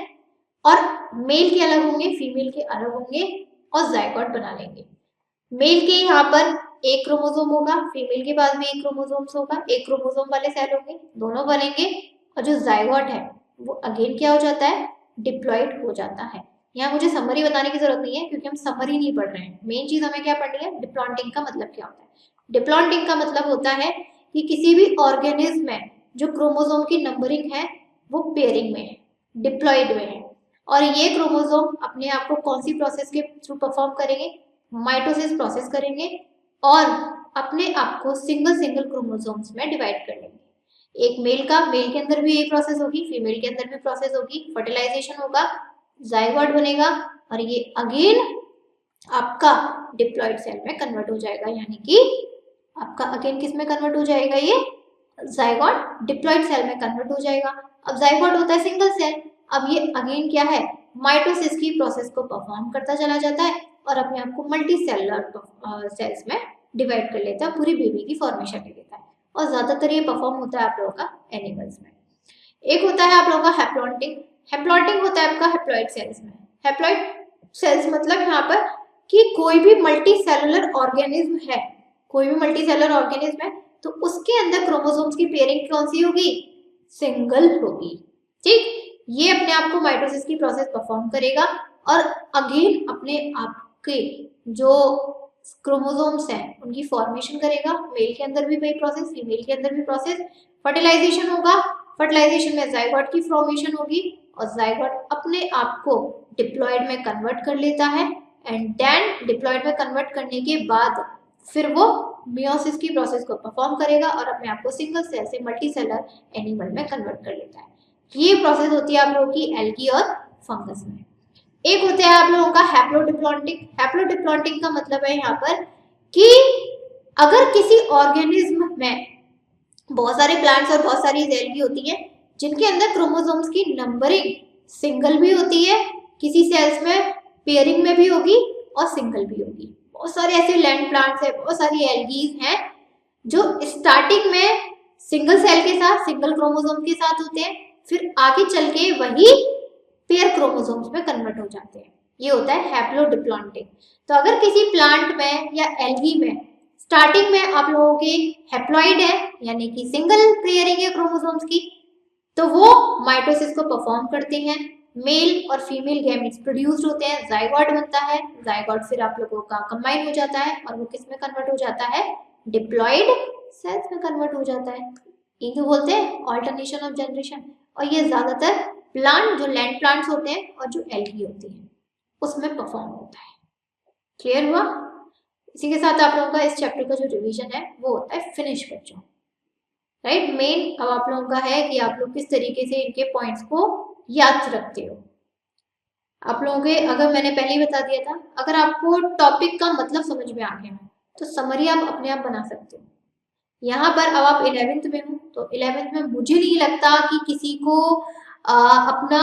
और मेल के अलग होंगे, फीमेल के अलग होंगे और जाइगोट बना लेंगे। मेल के यहाँ पर एक क्रोमोसोम होगा, फीमेल के पास भी एक क्रोमोसोम होगा, एक क्रोमोसोम वाले सेल होंगे, दोनों बनेंगे और जो जाइगोट है वो अगेन क्या हो जाता है, डिप्लॉइड हो जाता है। यहाँ मुझे समरी बताने की जरूरत नहीं है क्योंकि हम समरी नहीं पढ़ रहे हैं, मेन चीज हमें क्या पढ़नी है, डिप्लॉन्टिंग का मतलब क्या होता है। डिप्लॉन्टिंग का मतलब होता है कि किसी भी ऑर्गेनिज्म में जो क्रोमोसोम की नंबरिंग है वो पेयरिंग में है, डिप्लॉइड में है और ये क्रोमोसोम अपने आप को कौन सी प्रोसेस के थ्रू परफॉर्म करेंगे, माइटोसिस प्रोसेस करेंगे और अपने आप को सिंगल सिंगल क्रोमोसोम्स में डिवाइड कर लेंगे। एक मेल का, मेल के अंदर भी यही प्रोसेस होगी, फीमेल के अंदर भी प्रोसेस होगी, फर्टिलाइजेशन होगा, जाइगोट बनेगा और ये अगेन आपका डिप्लॉइड सेल में कन्वर्ट हो जाएगा, यानी कि आपका अगेन किस में कन्वर्ट हो जाएगा, ये जाइगोट डिप्लॉइड सेल में कन्वर्ट हो जाएगा। अब जाइगोट होता है सिंगल सेल, अब ये अगेन क्या है, माइटोसिस की प्रोसेस को परफॉर्म करता चला जाता है और अपने आप को मल्टी सेलुलर सेल्स में डिवाइड कर लेता है, पूरी बेबी की फॉर्मेशन ले लेता है और ज्यादातर ये परफॉर्म होता है आप लोगों का एनिमल्स में। एक होता है आप लोगों का हैप्लॉन्टिक, हैप्लॉन्टिक होता है आपका हैप्लॉइड सेल्स में। हैप्लॉइड सेल्स मतलब यहाँ पर कि कोई भी मल्टी सेलुलर ऑर्गेनिज्म है, कोई भी मल्टी सेलुलर ऑर्गेनिज्म है तो उसके अंदर क्रोमोसोम्स की पेयरिंग कौन सी होगी, सिंगल होगी, ठीक। ये अपने आप को माइटोसिस की प्रोसेस परफॉर्म करेगा और अगेन अपने आप के जो क्रोमोसोम्स हैं उनकी फॉर्मेशन करेगा, मेल के अंदर भी वही प्रोसेस, फीमेल के अंदर भी प्रोसेस, फर्टिलाइजेशन होगा, फर्टिलाइजेशन में जाइगोट की फॉर्मेशन होगी और जाइगोट अपने आप को डिप्लॉयड में कन्वर्ट कर लेता है एंड देन डिप्लॉयड में कन्वर्ट करने के बाद फिर वो मियोसिस की प्रोसेस को परफॉर्म करेगा और अपने आप को सिंगल सेल से मल्टी सेलर एनिमल में कन्वर्ट कर लेता है। ये प्रोसेस होती है आप लोगों की एल्गी और फंगस में। एक होता है आप लोगों का हैप्लोडिप्लॉन्टिक। हैप्लोडिप्लॉन्टिक का मतलब है यहाँ पर कि अगर किसी ऑर्गेनिज्म में बहुत सारे प्लांट्स और बहुत सारी एल्गी होती है जिनके अंदर क्रोमोसोम्स की नंबरिंग सिंगल भी होती है, किसी सेल्स में पेयरिंग में भी होगी और सिंगल भी होगी। बहुत सारे ऐसे लैंड प्लांट्स है, बहुत सारी एल्गीज हैं जो स्टार्टिंग में सिंगल सेल के साथ सिंगल क्रोमोसोम के साथ होते हैं, फिर आगे चल के वही पेयर क्रोमोसोम्स में कन्वर्ट हो जाते हैं। ये होता है हैप्लोडिप्लॉन्टिक। तो अगर किसी प्लांट में या एल्गी में स्टार्टिंग में आप लोगों के हैप्लॉइड है यानी कि सिंगल पेयरिंग है क्रोमोसोम्स की, तो वो माइटोसिस को परफॉर्म करते हैं, मेल और फीमेल गैमेट्स प्रोड्यूस्ड होते हैं, जाइगोट बनता है, जाइगोट फिर आप लोगों का कंबाइन हो जाता है और वो किस में कन्वर्ट हो जाता है, डिप्लॉइड सेल्स में कन्वर्ट हो जाता है। ये बोलते हैं ऑल्टरनेशन ऑफ जनरेशन। और ये ज्यादातर प्लांट जो लैंड प्लांट्स होते हैं और जो एल्गी होती है उसमें परफॉर्म होता है। क्लियर हुआ? इसी के साथ आप लोगों का इस चैप्टर का जो रिवीजन है वो होता है फिनिश बच्चों। राइट, मेन अब आप लोगों का है कि आप लोग किस तरीके से इनके पॉइंट्स को याद रखते हो। आप लोगों के, अगर मैंने पहले ही बता दिया था, अगर आपको टॉपिक का मतलब समझ में आ गया तो समरी आप अपने आप बना सकते हो। यहाँ पर अब आप 11th में हो तो 11th में मुझे नहीं लगता कि किसी को अपना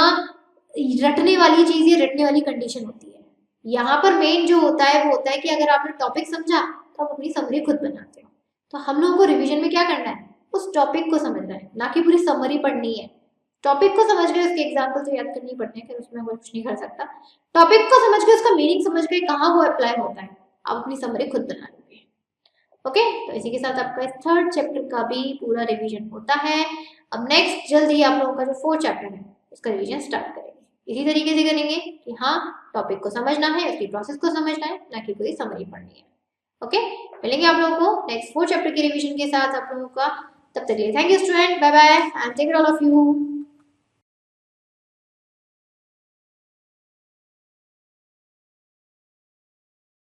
रटने वाली चीज या रटने वाली कंडीशन होती है। यहाँ पर मेन जो होता है वो होता है कि अगर आपने टॉपिक समझा तो आप अपनी समरी खुद बनाते हो। तो हम लोगों को रिवीजन में क्या करना है, उस टॉपिक को समझना है, ना कि पूरी समरी पढ़नी है। टॉपिक को समझ गए उसके एग्जाम्पल तो याद करनी पड़ते हैं, फिर उसमें वो कुछ नहीं कर सकता। टॉपिक को समझ गए, उसका मीनिंग समझ गए, कहाँ वो अप्लाई होता है, आप अपनी समरी खुद बना लोगे। ओके, तो इसी के साथ आपका थर्ड चैप्टर का भी पूरा रिवीजन होता है। अब नेक्स्ट जल्द ही आप लोगों का जो फोर्थ चैप्टर है उसका रिवीजन स्टार्ट करेंगे। इसी तरीके से करेंगे कि हाँ, टॉपिक को समझना है, उसकी प्रोसेस को समझना है, ना कि पूरी समरी पढ़नी है। ओके, मिलेंगे आप लोगों को नेक्स्ट फोर्थ चैप्टर के रिवीजन के साथ आप लोगों का। तब तक के लिए thank you student, bye bye and take care all of you.